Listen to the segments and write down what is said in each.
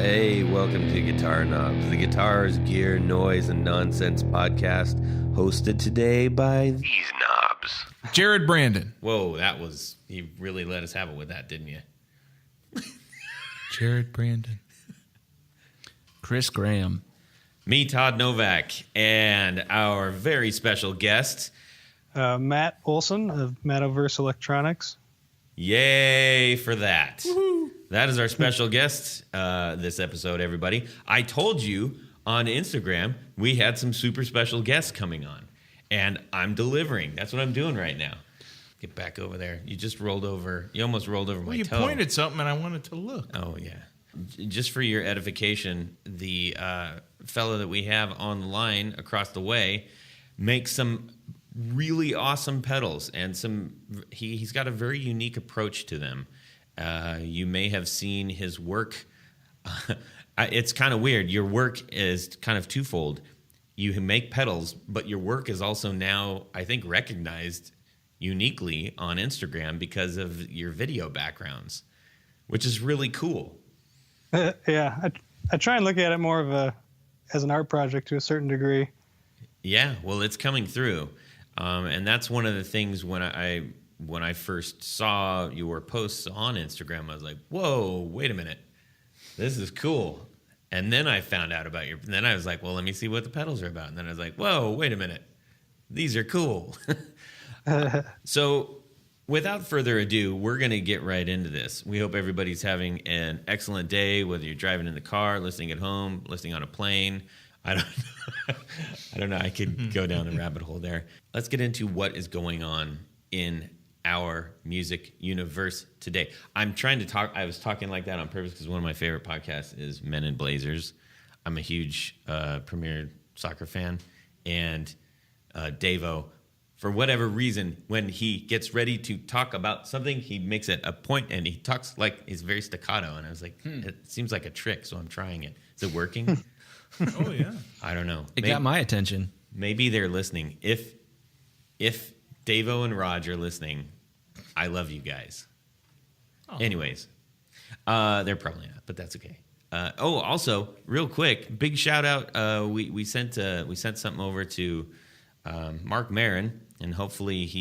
Hey, welcome to Guitar Knobs, the guitars, gear, noise, and nonsense podcast, hosted today by these knobs. Jared Brandon. Whoa, you really let us have it with that, didn't you? Jared Brandon. Chris Graham. Me, Todd Novak, and our very special guest. Matt Olson of Mattoverse Electronics. Yay for that. Woo-hoo. That is our special guest this episode, everybody. I told you on Instagram we had some super special guests coming on, and I'm delivering. That's what I'm doing right now. Get back over there. You just rolled over. You almost rolled over my toe. You pointed something, and I wanted to look. Oh, yeah. Just for your edification, the fellow that we have on the line across the way makes some really awesome pedals, and he's got a very unique approach to them. You may have seen his work. It's kind of weird. Your work is kind of twofold. You make pedals, but your work is also now, I think, recognized uniquely on Instagram because of your video backgrounds, which is really cool. Yeah, I try and look at it more as an art project to a certain degree. Yeah, well, it's coming through, and that's one of the things when I first saw your posts on Instagram, I was like, "Whoa, wait a minute, this is cool." And then I found out about and then I was like, "Well, let me see what the pedals are about." And then I was like, "Whoa, wait a minute, these are cool." So, without further ado, we're going to get right into this. We hope everybody's having an excellent day, whether you're driving in the car, listening at home, listening on a plane. I don't know. I could go down the rabbit hole there. Let's get into what is going on in our music universe today. I'm trying to talk. I was talking like that on purpose because one of my favorite podcasts is Men in Blazers. I'm a huge Premier Soccer fan, and Davo, for whatever reason, when he gets ready to talk about something, he makes it a point, and he talks like he's very staccato. And I was like, it seems like a trick, so I'm trying it. Is it working? Oh, yeah. I don't know. It got my attention. Maybe they're listening. If Davo and Raj are listening, I love you guys. Oh. Anyways, they're probably not, but that's okay. Also, real quick, big shout out. We sent something over to Mark Marin, and hopefully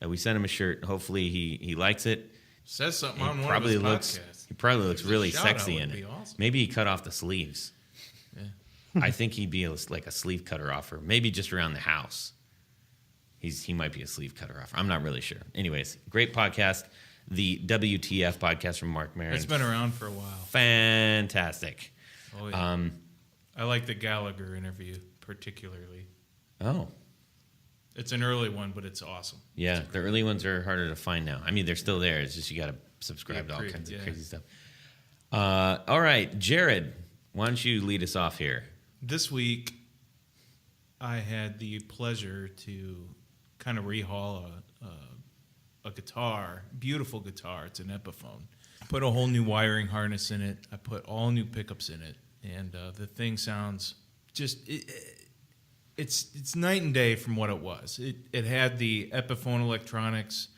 we sent him a shirt. Hopefully he likes it. Says something on one of his podcasts. He probably looks really sexy in it. Awesome. Maybe he cut off the sleeves. Yeah. I think he'd be like a sleeve cutter offer. Maybe just around the house. He might be a sleeve cutter offer. I'm not really sure. Anyways, great podcast. The WTF podcast from Mark Maron. It's been around for a while. Fantastic. Oh, yeah. I like the Gallagher interview particularly. Oh. It's an early one, but it's awesome. Yeah, the early ones are harder to find now. I mean, they're still there. It's just you got to subscribe to all kinds of crazy stuff. All right, Jared, why don't you lead us off here? This week, I had the pleasure to kind of rehaul a guitar, beautiful guitar. It's an Epiphone. I put a whole new wiring harness in it. I put all new pickups in it, and the thing sounds just it's night and day from what it was. It had the Epiphone electronics.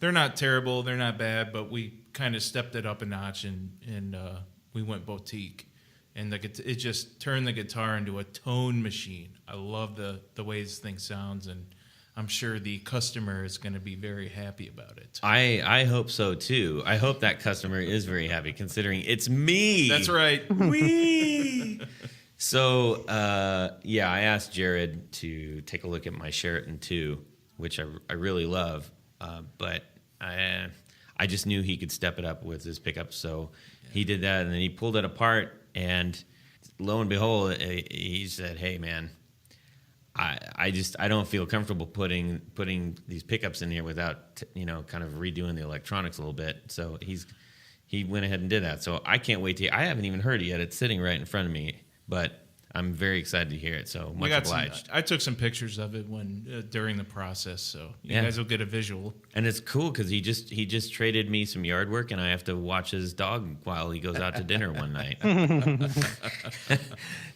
They're not terrible, they're not bad, but we kind of stepped it up a notch and we went boutique. And it just turned the guitar into a tone machine. I love the way this thing sounds, and I'm sure the customer is going to be very happy about it. I hope so, too. I hope that customer is very happy, considering it's me. That's right. Wee! So, I asked Jared to take a look at my Sheraton 2, which I really love, but I just knew he could step it up with his pickup, so he did that, and then he pulled it apart. And lo and behold, he said, "Hey, man, I don't feel comfortable putting these pickups in here without kind of redoing the electronics a little bit." So he went ahead and did that. So I can't wait to. I haven't even heard it yet. It's sitting right in front of me, but I'm very excited to hear it. So much obliged. I took some pictures of it during the process, so you guys will get a visual. And it's cool because he just traded me some yard work, and I have to watch his dog while he goes out to dinner one night.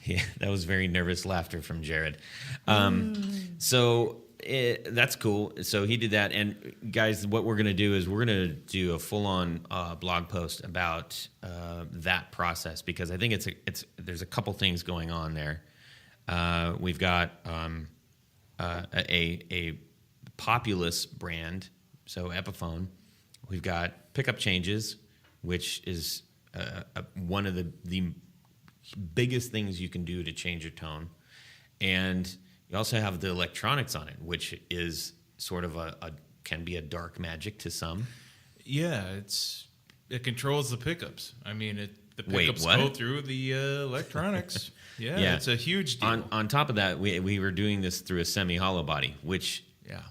Yeah, that was very nervous laughter from Jared. So That's cool. So he did that. And guys, what we're going to do is we're going to do a full-on blog post about that process, because I think there's a couple things going on there. We've got a Populous brand, so Epiphone. We've got pickup changes, which is one of the biggest things you can do to change your tone. And you also have the electronics on it, which is sort of can be a dark magic to some. Yeah, it controls the pickups. I mean, the pickups what? go through the electronics. Yeah, it's a huge deal. On top of that, we were doing this through a semi-hollow body, which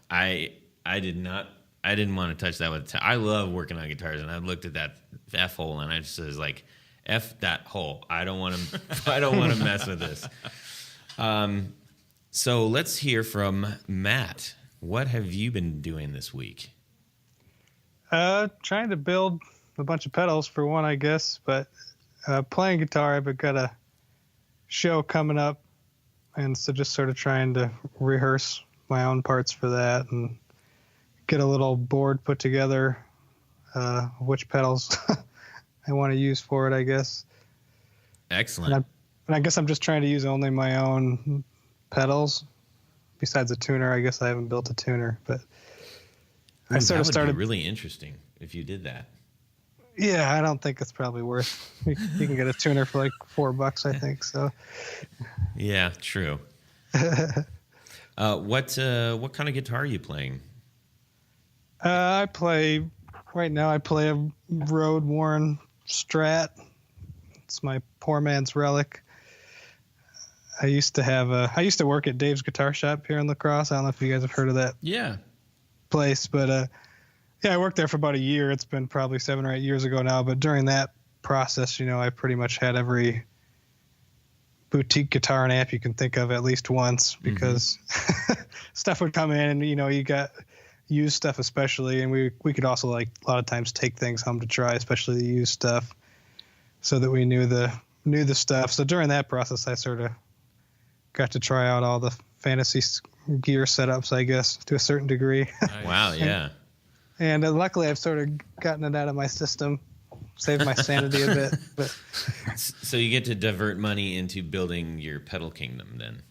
I didn't want to touch that with. I love working on guitars, and I looked at that F hole, and I just was like, F that hole. I don't want to mess with this. So let's hear from Matt. What have you been doing this week? Trying to build a bunch of pedals for one, I guess, but playing guitar. I've got a show coming up, and so just sort of trying to rehearse my own parts for that and get a little board put together, which pedals I want to use for it, I guess. Excellent. And I guess I'm just trying to use only my own pedals. Besides a tuner, I guess I haven't built a tuner, but I sort of started. Be really interesting if you did that. Yeah, I don't think it's probably worth. You can get a tuner for like $4, I think. So. Yeah, true. What kind of guitar are you playing? I play a road worn Strat. It's my poor man's relic. I used to work at Dave's Guitar Shop here in La Crosse. I don't know if you guys have heard of that place, but I worked there for about a year. It's been probably 7 or 8 years ago now, but during that process, I pretty much had every boutique guitar and amp you can think of at least once, because stuff would come in and, you got used stuff especially, and we could also like a lot of times take things home to try, especially the used stuff, so that we knew the stuff. So during that process, I sort of got to try out all the fantasy gear setups, I guess, to a certain degree. Nice. Wow, yeah. And luckily, I've sort of gotten it out of my system, saved my sanity a bit. But so you get to divert money into building your pedal kingdom, then.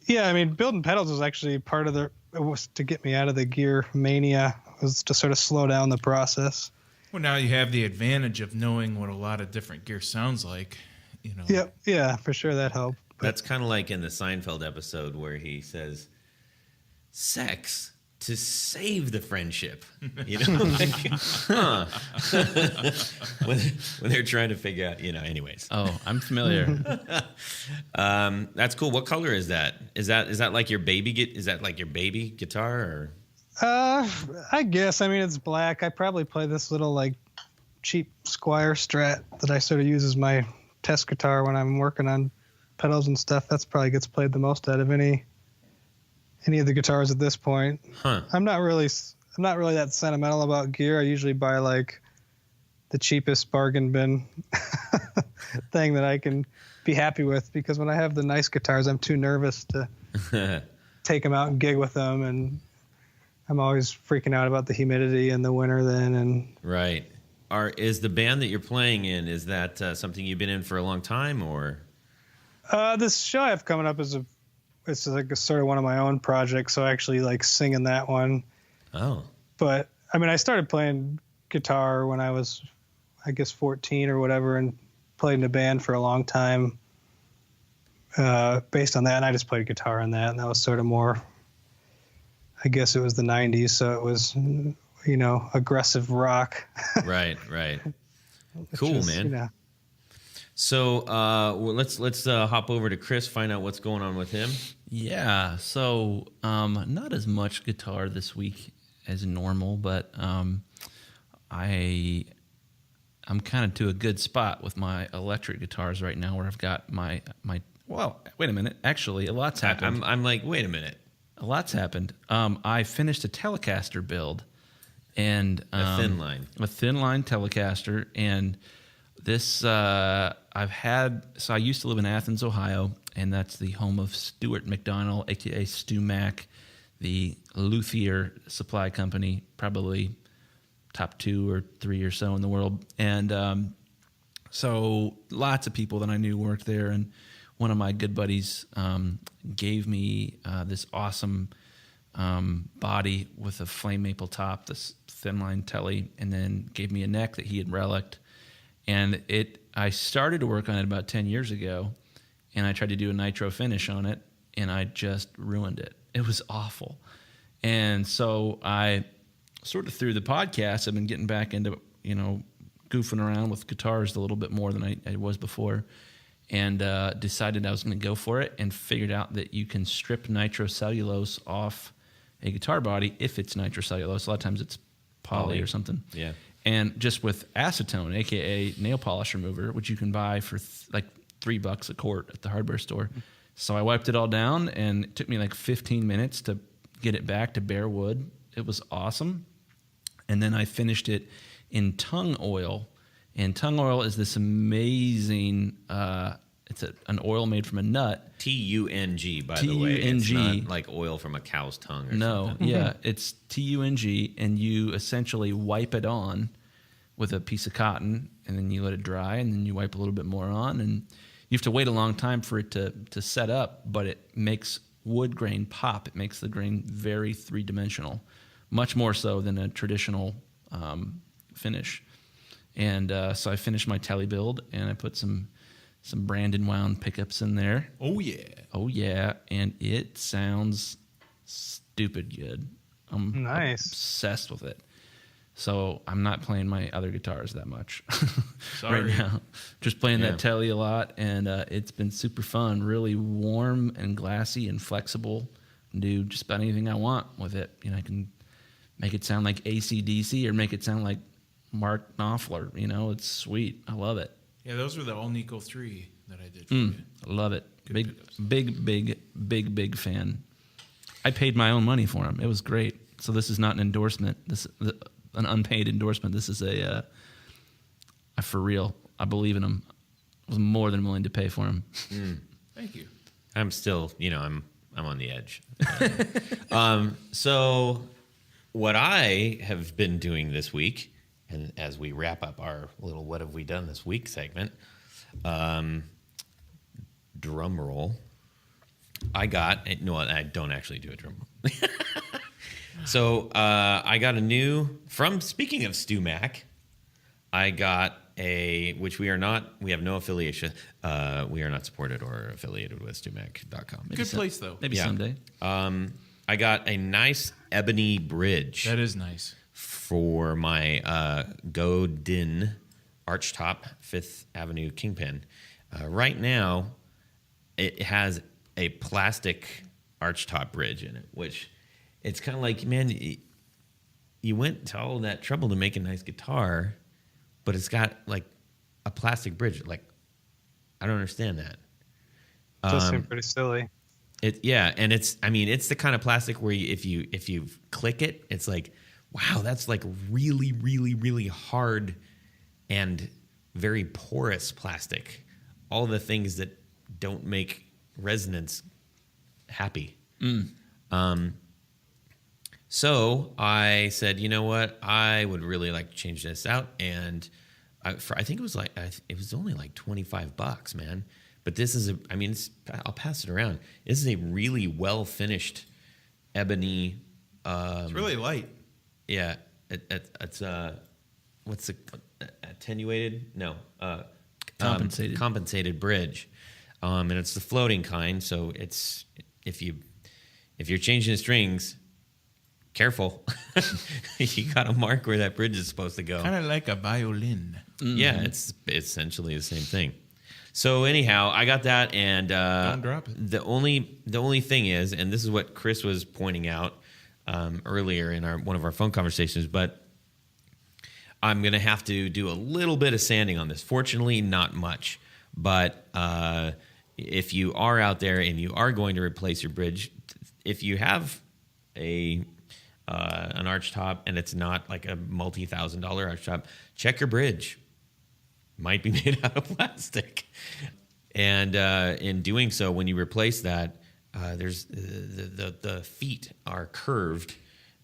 Yeah, I mean, building pedals was actually part of it was to get me out of the gear mania. It was to sort of slow down the process. Well, now you have the advantage of knowing what a lot of different gear sounds like. Yep, yeah, for sure that helped. But That's kind of like in the Seinfeld episode where he says, "Sex to save the friendship," when they're trying to figure out, anyways. Oh, I'm familiar. That's cool. What color is that? Is that like your baby? Is that like your baby guitar? Or? I guess. I mean, it's black. I probably play this little like cheap Squire Strat that I sort of use as my test guitar when I'm working on pedals and stuff. That's probably gets played the most out of any of the guitars at this point. Huh. I'm not really that sentimental about gear. I usually buy like the cheapest bargain bin thing that I can be happy with, because when I have the nice guitars, I'm too nervous to take them out and gig with them, and I'm always freaking out about the humidity in the winter then. And right. Is the band that you're playing in, is that something you've been in for a long time, or? This show I have coming up it's like a sort of one of my own projects, so I actually like sing in that one. Oh. But I mean, I started playing guitar when I was, I guess, 14 or whatever, and played in a band for a long time based on that. And I just played guitar on that, and that was sort of more, I guess it was the 90s, so it was, aggressive rock. Right. Cool, man. So let's hop over to Chris, find out what's going on with him. Yeah, so not as much guitar this week as normal, but I'm kind of to a good spot with my electric guitars right now, where I've got my well, wait a minute. Actually, a lot's happened. I'm like, wait a minute. A lot's happened. I finished a Telecaster build, and A thin line Telecaster, and this I used to live in Athens, Ohio, and that's the home of Stuart McDonald, aka Stu Mac. the luthier supply company, probably top 2 or 3 or so in the world. And so lots of people that I knew worked there. And one of my good buddies gave me this awesome body with a flame maple top, this thin line telly, and then gave me a neck that he had reliced. And I started to work on it about 10 years ago, and I tried to do a nitro finish on it, and I just ruined it. It was awful. And so I sort of through the podcast, I've been getting back into, goofing around with guitars a little bit more than I was before, and decided I was going to go for it, and figured out that you can strip nitrocellulose off a guitar body if it's nitrocellulose. A lot of times it's poly or something. Yeah. And just with acetone, aka nail polish remover, which you can buy for like $3 a quart at the hardware store. So I wiped it all down, and it took me like 15 minutes to get it back to bare wood. It was awesome. And then I finished it in tung oil. And tung oil is this amazing, it's an oil made from a nut. T-U-N-G, by the way. It's not like oil from a cow's tongue or something. No, yeah, it's T-U-N-G, and you essentially wipe it on with a piece of cotton, and then you let it dry, and then you wipe a little bit more on, and you have to wait a long time for it to set up, but it makes wood grain pop. It makes the grain very three-dimensional, much more so than a traditional finish. And so I finished my telly build, and I put some Brandon wound pickups in there. Oh, yeah. Oh, yeah. And it sounds stupid good. I'm Nice. obsessed with it. So I'm not playing my other guitars that much Sorry. right now. Just playing Yeah. that telly a lot, and it's been super fun. Really warm and glassy and flexible. Do just about anything I want with it. I can make it sound like AC/DC or make it sound like Mark Knopfler. It's sweet. I love it. Yeah, those were the All Nico 3 that I did for you. I love it. Good Big, pickups. big fan. I paid my own money for them. It was great. So this is not an endorsement. This is an unpaid endorsement. This is a for real. I believe in them. I was more than willing to pay for them. Thank you. I'm still, I'm on the edge. So what I have been doing this week, and as we wrap up our little "What Have We Done This Week" segment, drum roll. I don't actually do a drum roll. So I got speaking of Stu Mac, I got which we have no affiliation. We are not supported or affiliated with StuMac.com. Good place, though. Maybe someday. I got a nice ebony bridge That is nice. for my Godin archtop 5th Avenue Kingpin. Right now, it has a plastic archtop bridge in it, which it's kind of like, man, you went to all that trouble to make a nice guitar, but it's got like a plastic bridge. Like, I don't understand that. Does seem pretty silly. And it's the kind of plastic where if you click it, it's like, wow, that's like really, really, really hard and very porous plastic. All the things that don't make resonance happy. So I said, you know what? I would really like to change this out, and I think it was only like $25, man. But this is I'll pass it around. This is a really well finished ebony. It's really light. Yeah, it's what's the attenuated? No, Compensated. compensated bridge, and it's the floating kind. So it's if you're changing the strings, careful. You got to mark where that bridge is supposed to go. Kind of like a violin. Yeah, it's essentially the same thing. So anyhow, I got that, and Don't drop it. The only thing is, and this is what Chris was pointing out earlier in one of our phone conversations, but I'm going to have to do a little bit of sanding on this. Fortunately, not much, but if you are out there and you are going to replace your bridge, if you have an archtop and it's not like a multi-$1,000 archtop, check your bridge. Might be made out of plastic. And in doing so, when you replace that, there's the feet are curved,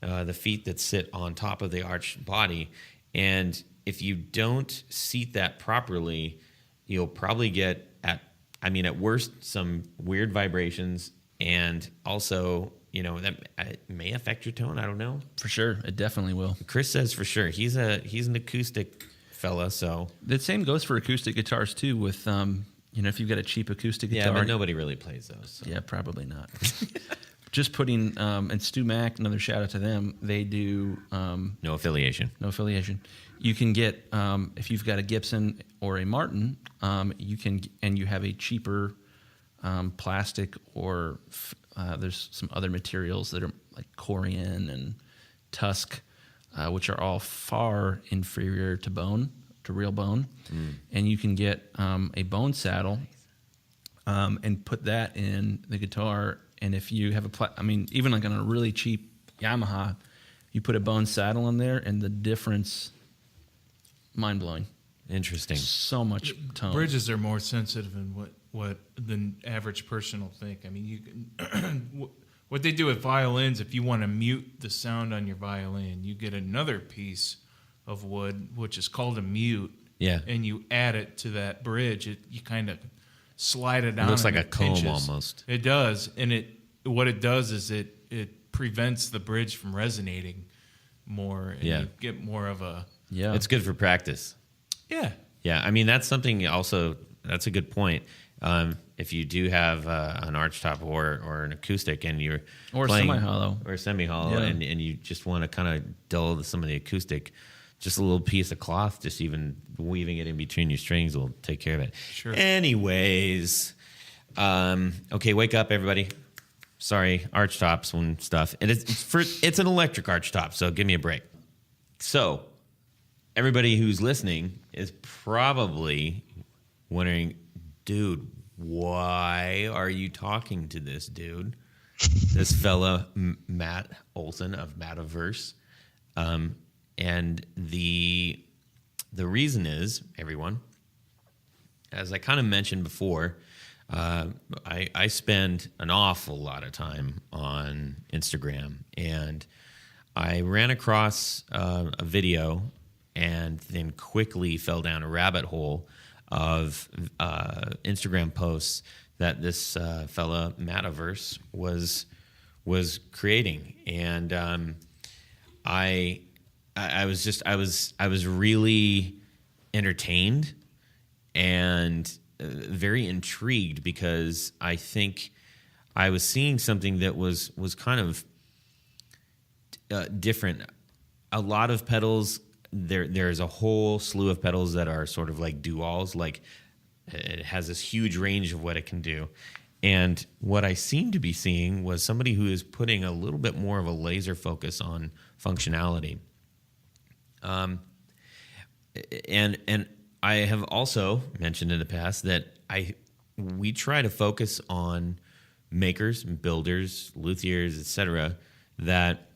the feet that sit on top of the arched body, and if you don't seat that properly, you'll probably get at worst some weird vibrations, and also that may affect your tone. I don't know. For sure, it definitely will. Chris says for sure he's an acoustic fella, so the same goes for acoustic guitars too. With if you've got a cheap acoustic guitar, yeah, but nobody really plays those. So. Yeah, probably not. Just putting and Stu Mack, another shout out to them. They do No affiliation. You can get if you've got a Gibson or a Martin, you can, and you have a cheaper plastic, or there's some other materials that are like Corian and Tusk, which are all far inferior to real bone, and you can get a bone saddle and put that in the guitar. And if you have even like on a really cheap Yamaha, you put a bone saddle on there, and the difference, mind blowing. Interesting. So much tone. Bridges are more sensitive than what the average person will think. I mean, you can what they do with violins, if you want to mute the sound on your violin, you get another piece of wood, which is called a mute. Yeah. And you add it to that bridge. You kind of slide it down. It looks like a it comb pinches. almost. It does, and what it does is it prevents the bridge from resonating more, and you get more of a. Yeah, it's good for practice. Yeah. Yeah, I mean, that's something also, that's a good point. If you do have an archtop or an acoustic, and you're playing, semi-hollow, yeah. and you just want to kind of dull some of the acoustic, just a little piece of cloth, just even weaving it in between your strings will take care of it. Sure. Anyways, okay, wake up, everybody. Sorry, archtops and stuff. And it's an electric archtop, so give me a break. So, everybody who's listening is probably wondering, dude, why are you talking to this dude? This fella, Matt Olson of Mattoverse. And the reason is, everyone, as I kind of mentioned before, I spend an awful lot of time on Instagram, and I ran across a video and then quickly fell down a rabbit hole of Instagram posts that this fella Mattoverse was creating, and I was really entertained and very intrigued, because I think I was seeing something that was kind of different. A lot of pedals, there's a whole slew of pedals that are sort of like do-alls, like it has this huge range of what it can do. And what I seemed to be seeing was somebody who is putting a little bit more of a laser focus on functionality. And I have also mentioned in the past that we try to focus on makers, builders, luthiers, etc., that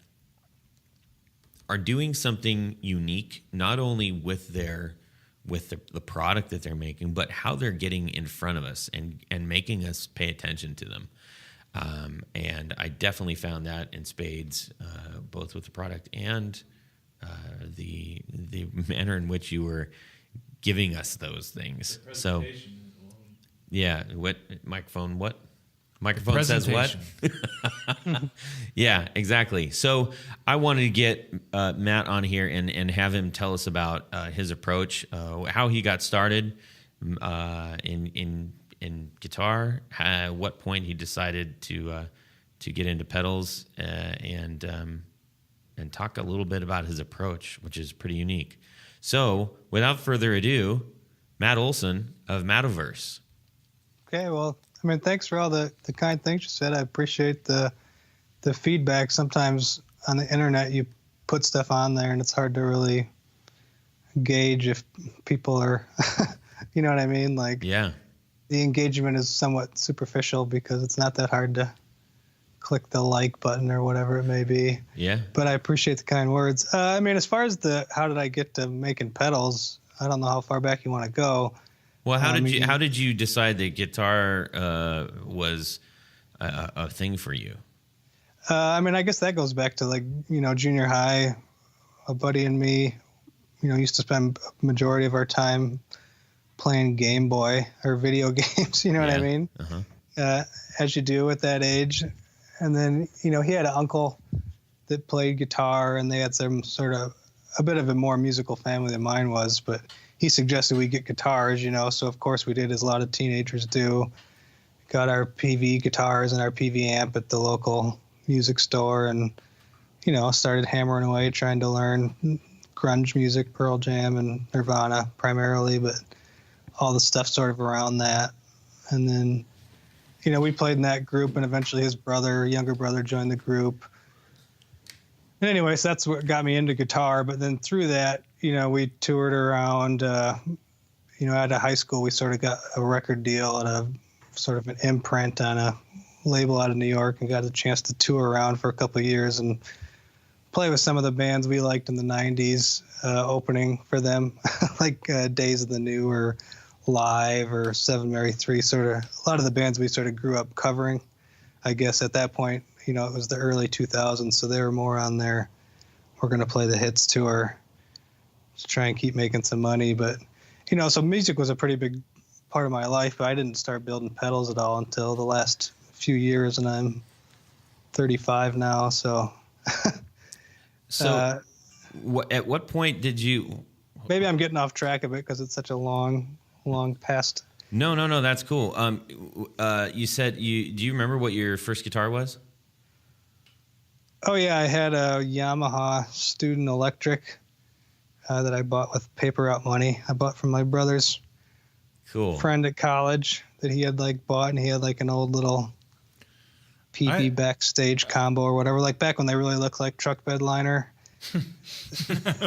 are doing something unique, not only with the product that they're making, but how they're getting in front of us and making us pay attention to them. And I definitely found that in spades, both with the product and the manner in which you were giving us those things. So, yeah, what microphone? What microphone says what? Yeah, exactly. So I wanted to get Matt on here and have him tell us about his approach, how he got started in guitar, what point he decided to get into pedals, and talk a little bit about his approach, which is pretty unique. So, without further ado, Matt Olson of Mattoverse. Okay, well, I mean, thanks for all the kind things you said. I appreciate the feedback. Sometimes on the internet, you put stuff on there, and it's hard to really gauge if people are, you know what I mean? Like, yeah, the engagement is somewhat superficial because it's not that hard to click the like button or whatever it may be. Yeah. But I appreciate the kind words. I mean, as far as how did I get to making pedals, I don't know how far back you want to go. Well, how did you decide that guitar was a thing for you? I mean, I guess that goes back to like, junior high. A buddy and me, used to spend a majority of our time playing Game Boy or video games. You know what I mean? Uh-huh. As you do at that age. And then, he had an uncle that played guitar, and they had some sort of a bit of a more musical family than mine was, but he suggested we get guitars, so of course we did, as a lot of teenagers do. Got our PV guitars and our PV amp at the local music store, and started hammering away trying to learn grunge music, Pearl Jam and Nirvana primarily, but all the stuff sort of around that. And then we played in that group, and eventually his younger brother joined the group. And anyways, that's what got me into guitar. But then through that, we toured around, out of high school, we sort of got a record deal at a sort of an imprint on a label out of New York, and got a chance to tour around for a couple of years and play with some of the bands we liked in the 90s, opening for them, like Days of the New or Live or Seven Mary Three, sort of a lot of the bands we sort of grew up covering. I guess at that point, it was the early 2000s, so they were more on their we're going to play the hits tour to try and keep making some money. But, so music was a pretty big part of my life, but I didn't start building pedals at all until the last few years, and I'm 35 now, so... So at what point did you... Maybe I'm getting off track of it because it's such a long past. No, that's cool. You said do you remember what your first guitar was? Oh yeah, I had a Yamaha Student Electric that I bought with paper out money. I bought from my brother's friend at college that he had bought, and he had an old little PB backstage combo or whatever, back when they really looked like truck bed liner.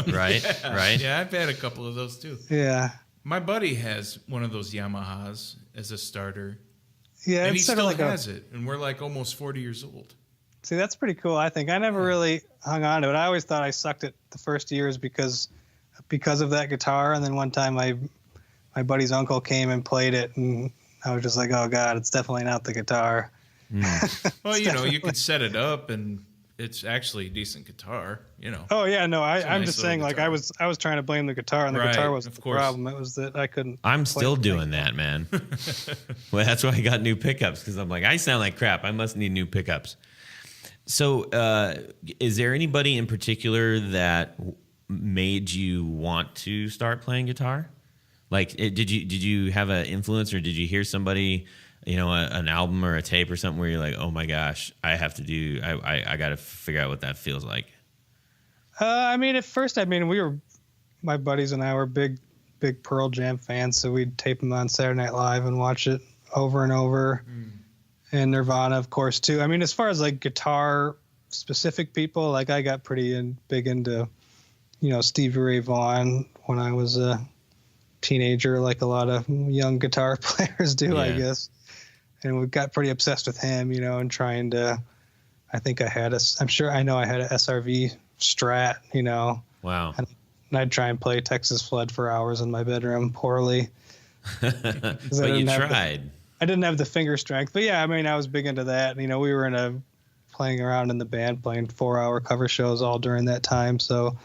Right. Yeah, I've had a couple of those too. Yeah. My buddy has one of those Yamahas as a starter. Yeah, and he it's sort still of has it, and we're almost 40 years old. See, that's pretty cool, I think. I never really hung on to it. I always thought I sucked at the first years because of that guitar, and then one time my buddy's uncle came and played it, and I was just like, oh God, it's definitely not the guitar. Well, you could set it up, and it's actually a decent guitar, Oh yeah, no, I'm nice just saying, guitar. I was trying to blame the guitar, and the guitar wasn't the course. problem. It was that I couldn't. I'm play still the doing thing. that, man. Well, that's why I got new pickups, because I'm like, I sound like crap. I must need new pickups. So, is there anybody in particular that made you want to start playing guitar? Did you have an influence, or did you hear somebody, an album or a tape or something where you're like, oh my gosh, I got to figure out what that feels like? At first, my buddies and I were big Pearl Jam fans, so we'd tape them on Saturday Night Live and watch it over and over. And Nirvana, of course, too. As far as guitar specific people, I got pretty big into, Stevie Ray Vaughan when I was a teenager, like a lot of young guitar players do, I guess. And we got pretty obsessed with him, and trying to, I had a SRV Strat, Wow. And I'd try and play Texas Flood for hours in my bedroom poorly. But you tried. I didn't have the finger strength, but yeah, I was big into that. We were playing around in the band, playing 4-hour cover shows all during that time. So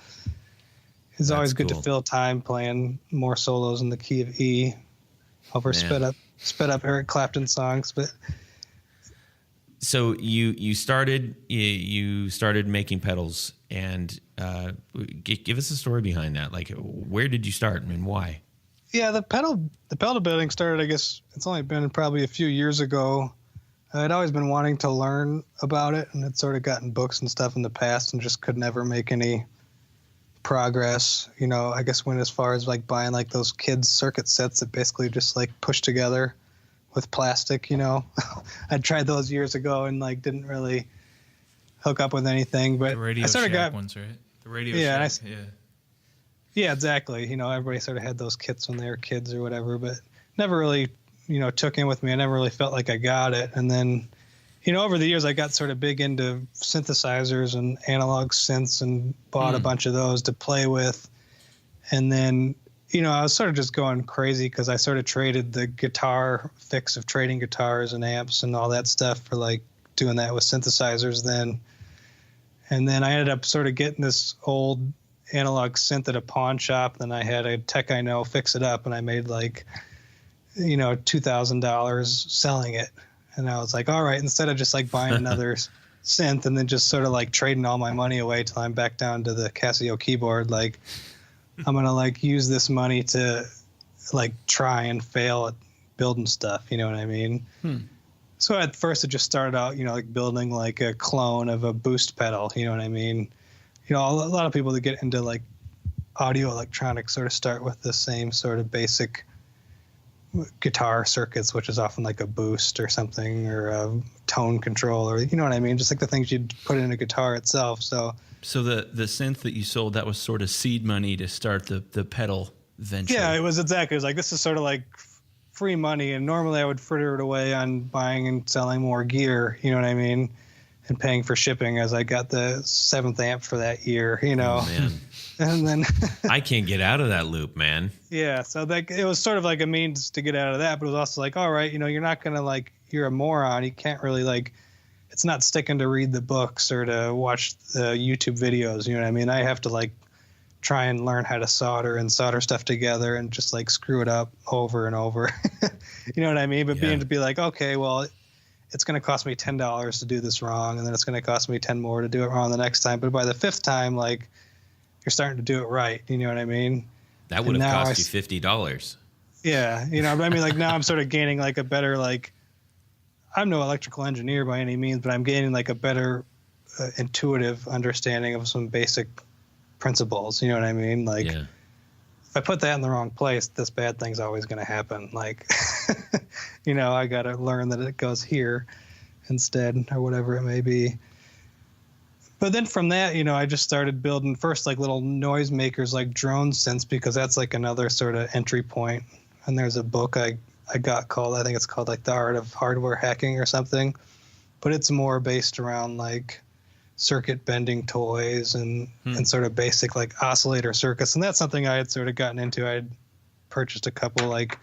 it's always good to fill time playing more solos in the key of E over sped up Eric Clapton songs. But so you started making pedals, and give us a story behind that. Where did you start and why? Yeah, the pedal building started, I guess it's only been probably a few years ago. I'd always been wanting to learn about it, and had sort of gotten books and stuff in the past and just could never make any progress. I guess went as far as buying those kids circuit sets that basically just push together with plastic, I'd tried those years ago and didn't really hook up with anything, but the Radio I sort of Shack got ones, right? The Radio Shack, Yeah, exactly. Everybody sort of had those kits when they were kids or whatever, but never really, took in with me. I never really felt like I got it. And then, over the years, I got sort of big into synthesizers and analog synths and bought a bunch of those to play with. And then, I was sort of just going crazy because I sort of traded the guitar fix of trading guitars and amps and all that stuff for like doing that with synthesizers then. And then I ended up sort of getting this old analog synth at a pawn shop. Then I had a tech I know fix it up, and I made like, $2,000 selling it. And I was like, all right, instead of just like buying another synth and then just sort of like trading all my money away till I'm back down to the Casio keyboard, like I'm going to like use this money to like try and fail at building stuff. You know what I mean? So at first it just started out, like building like a clone of a boost pedal. You know what I mean? A lot of people that get into like audio electronics sort of start with the same sort of basic guitar circuits, which is often like a boost or something, or a tone control, or you know what I mean, just like the things you'd put in a guitar itself. So the synth that you sold, that was sort of seed money to start the pedal venture. Yeah, it was like, this is sort of like free money, and normally I would fritter it away on buying and selling more gear, you know what I mean, and paying for shipping as I got the 7th amp for that year, Oh, man. And then I can't get out of that loop, man. yeah, so like it was sort of like a means to get out of that, but it was also like, all right, you're not gonna like, you're a moron, you can't really like, it's not sticking to read the books or to watch the YouTube videos, you know what I mean? I have to like try and learn how to solder stuff together and just like screw it up over and over. You know what I mean? But being to be like, okay, well, it's going to cost me $10 to do this wrong, and then it's going to cost me 10 more to do it wrong the next time. But by the 5th time, like, you're starting to do it right. You know what I mean? That would have cost you $50. Yeah. But I mean, like, now I'm sort of gaining like a better, like, I'm no electrical engineer by any means, but I'm gaining like a better intuitive understanding of some basic principles. You know what I mean? Like, if I put that in the wrong place, this bad thing's always going to happen. Like, I got to learn that it goes here instead, or whatever it may be. But then from that, I just started building first like little noise makers, like drone synths, because that's like another sort of entry point. And there's a book I got called, I think it's called like The Art of Hardware Hacking or something. But it's more based around like circuit bending toys and sort of basic like oscillator circuits. And that's something I had sort of gotten into. I had purchased a couple like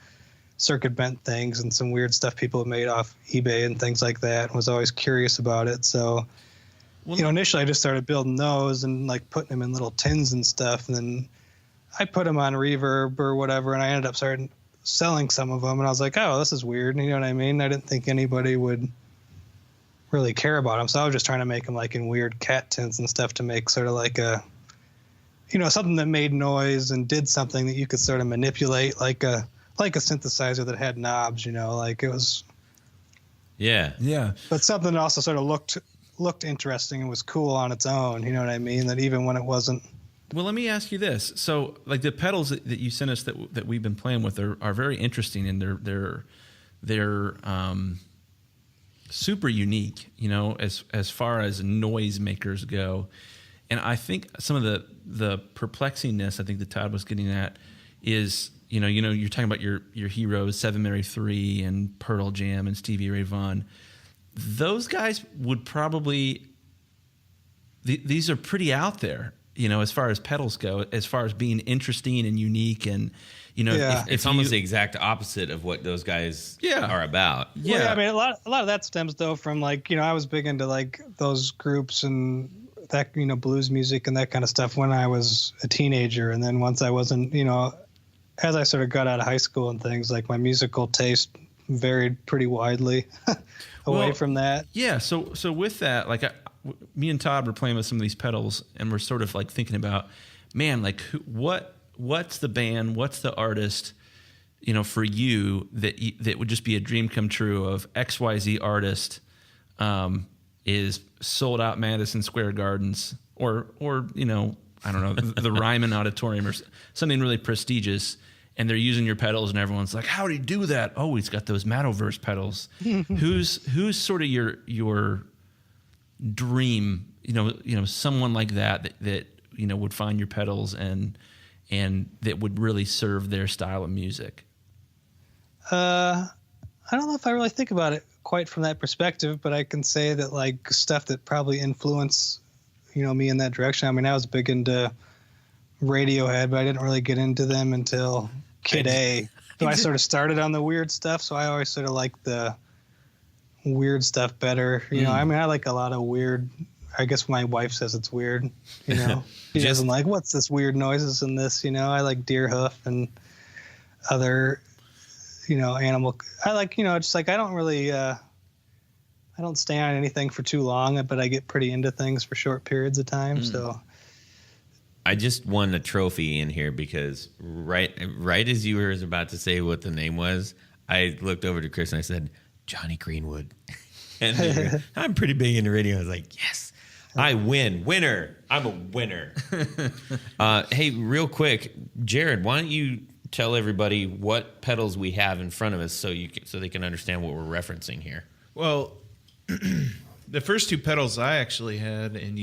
circuit bent things and some weird stuff people have made off eBay and things like that, and was always curious about it. So, initially I just started building those and like putting them in little tins and stuff. And then I put them on reverb or whatever, and I ended up starting selling some of them. And I was like, oh, this is weird. You know what I mean? I didn't think anybody would really care about them. So I was just trying to make them like in weird cat tins and stuff to make sort of like a, something that made noise and did something that you could sort of manipulate, like a synthesizer that had knobs, like it was. Yeah. Yeah. But something that also sort of looked interesting and was cool on its own. You know what I mean? That even when it wasn't. Well, let me ask you this. So, like the pedals that you sent us that we've been playing with are very interesting, and they're super unique, as far as noise makers go. And I think some of the perplexiness I think that Todd was getting at is, you're talking about your heroes, Seven Mary 3 and Pearl Jam and Stevie Ray Vaughan. Those guys would probably, these are pretty out there, as far as pedals go, as far as being interesting and unique. And, it's almost the exact opposite of what those guys are about. Yeah. Well, I mean, a lot of that stems though from like, I was big into like those groups and that, blues music and that kind of stuff when I was a teenager. And then once I wasn't, as I sort of got out of high school and things, like my musical taste varied pretty widely away from that. Yeah. So with that, like me and Todd were playing with some of these pedals, and we're sort of like thinking about, man, like what's the band, what's the artist, for you that would just be a dream come true of XYZ artist is sold out Madison Square Gardens or I don't know, the Ryman Auditorium or something really prestigious, and they're using your pedals, and everyone's like, how do you do that? Oh, he's got those Mattoverse pedals. Who's sort of your dream, someone like that would find your pedals and that would really serve their style of music? I don't know if I really think about it quite from that perspective, but I can say that like stuff that probably influenced, me in that direction. I mean, I was big into Radiohead, but I didn't really get into them until Kid A. So I sort of started on the weird stuff, so I always sort of like the weird stuff better. You know, I mean, I like a lot of weird. I guess my wife says it's weird. You know, she doesn't like, what's this weird noises in this? You know, I like deer hoof and other, you know, animal. I like, you know, just like I don't really, I don't stay on anything for too long, but I get pretty into things for short periods of time. So I just won a trophy in here because right as you were about to say what the name was, I looked over to Chris and I said, Johnny Greenwood. And I'm pretty big into radio. I was like, yes, I win. Winner. I'm a winner. Hey, real quick, Jared, why don't you tell everybody what pedals we have in front of us so they can understand what we're referencing here? Well, the first two pedals I actually had and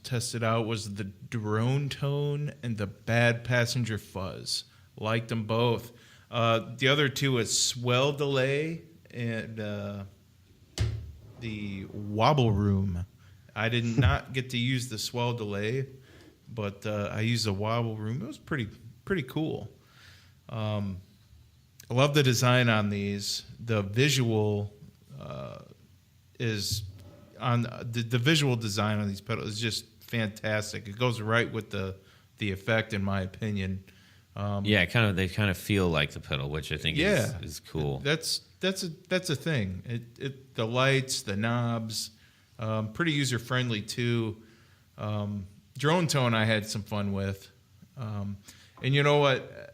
tested out was the drone tone and the bad passenger fuzz. Liked them both. The other two was swell delay and the wobble room. I did not get to use the swell delay, but I used the wobble room. It was pretty cool. I love the design on these. The visual is on the visual design on these pedals is just fantastic. It goes right with the effect, in my opinion. They kind of feel like the pedal, which I think is cool. That's a thing. The lights, the knobs, pretty user friendly too. Drone tone I had some fun with, and you know what?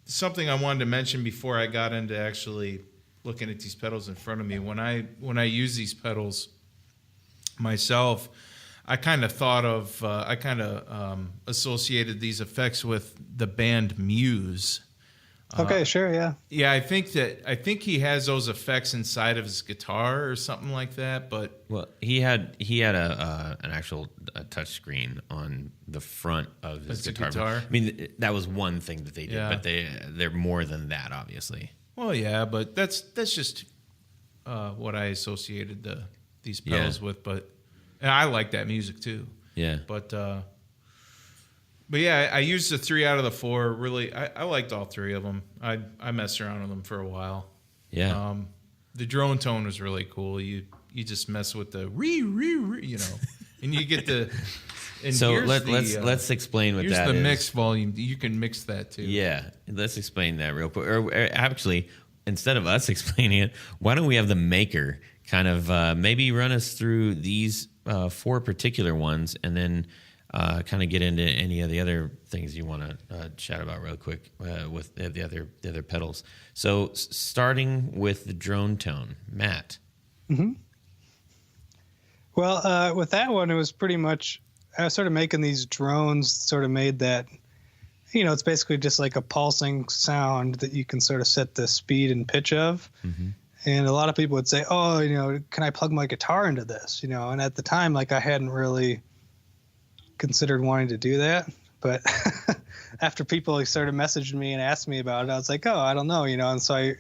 Something I wanted to mention before I got into actually looking at these pedals in front of me. When I use these pedals myself, I kind of thought of associated these effects with the band Muse. Okay, sure, yeah. Yeah, I think he has those effects inside of his guitar or something like that. But he had an actual touch screen on the front of his guitar. I mean, that was one thing that they did, but they're more than that, obviously. Well, yeah, but that's just what I associated these pedals with. But and I like that music too. Yeah, but yeah, I used the 3 out of the 4. Really, I liked all 3 of them. I messed around with them for a while. Yeah. The drone tone was really cool. You just mess with the you know, and you get the. And so let's explain what that is. Here's the mix volume. You can mix that too. Yeah, let's explain that real quick. Or actually, instead of us explaining it, why don't we have the maker kind of maybe run us through these 4 particular ones, and then kind of get into any of the other things you want to chat about real quick with the other pedals. So starting with the drone tone, Matt. Mm-hmm. Well, with that one, it was pretty much. I was sort of making these drones, sort of made that, you know, it's basically just like a pulsing sound that you can sort of set the speed and pitch of. Mm-hmm. And a lot of people would say, oh, you know, can I plug my guitar into this? You know, and at the time, like, I hadn't really considered wanting to do that. But after people started messaging me and asked me about it, I was like, oh, I don't know, you know. And so I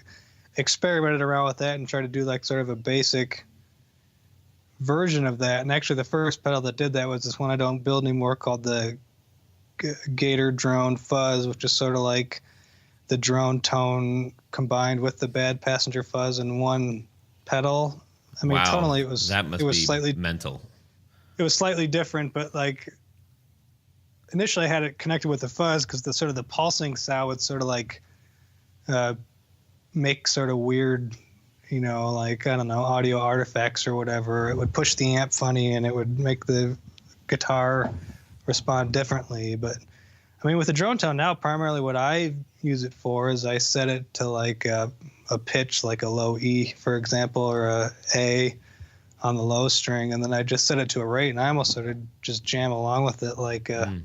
experimented around with that and tried to do like sort of a basic version of that. And actually the first pedal that did that was this one I don't build anymore called the Gator Drone Fuzz, which is sort of like the drone tone combined with the bad passenger fuzz in one pedal. I mean, tonally it was slightly mental. It was slightly different, but like initially I had it connected with the fuzz because the sort of the pulsing sound would sort of like make sort of weird, you know, like, I don't know, audio artifacts or whatever. It would push the amp funny and it would make the guitar respond differently. But I mean, with the drone tone now, primarily what I use it for is I set it to like a pitch, like a low E, for example, or a A on the low string. And then I just set it to a rate and I almost sort of just jam along with it like a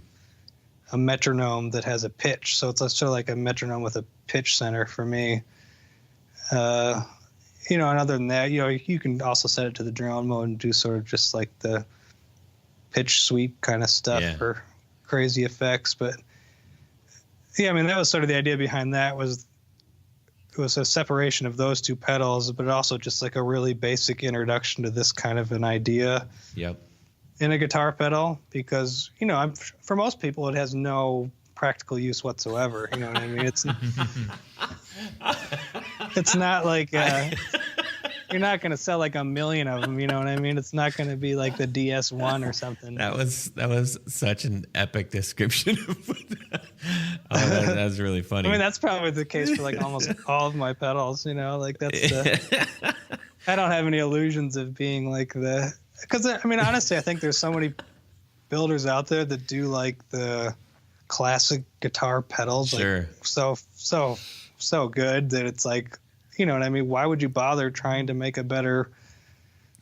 metronome that has a pitch. So it's sort of like a metronome with a pitch center for me. You know, and other than that, you know, you can also set it to the drone mode and do sort of just like the pitch sweep kind of stuff for crazy effects. But yeah, I mean, that was sort of the idea behind that was it was a separation of those 2 pedals, but also just like a really basic introduction to this kind of an idea. Yep. in a guitar pedal because, you know, for most people, it has no practical use whatsoever. You know what I mean? It's not like you're not going to sell like 1 million of them. You know what I mean? It's not going to be like the DS1 or something. That was such an epic description. That's really funny. I mean, that's probably the case for like almost all of my pedals. You know, like that's I don't have any illusions of being like because I mean, honestly, I think there's so many builders out there that do like the classic guitar pedals, sure, like so good that it's like, you know what I mean? Why would you bother trying to make a better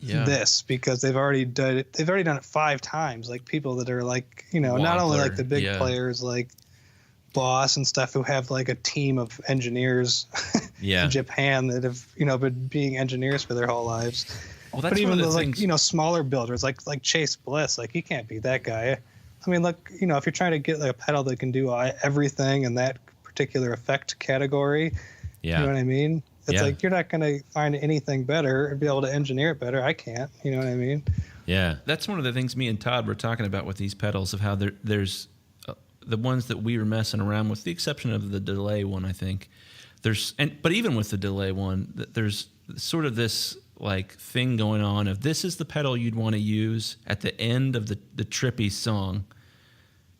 this? Because they've already done it. They've already done it 5 times. Like people that are like, you know, not only like the big players like Boss and stuff who have like a team of engineers in Japan that have, you know, been being engineers for their whole lives. Well, that's but even the things, like, you know, smaller builders like Chase Bliss, like you can't beat that guy. I mean, look, you know, if you're trying to get like a pedal that can do everything in that particular effect category, you know what I mean? It's like you're not going to find anything better and be able to engineer it better. I can't. You know what I mean? Yeah. That's one of the things me and Todd were talking about with these pedals, of how there's the ones that we were messing around with, the exception of the delay one, I think. But even with the delay one, there's sort of this like thing going on of this is the pedal you'd want to use at the end of the trippy song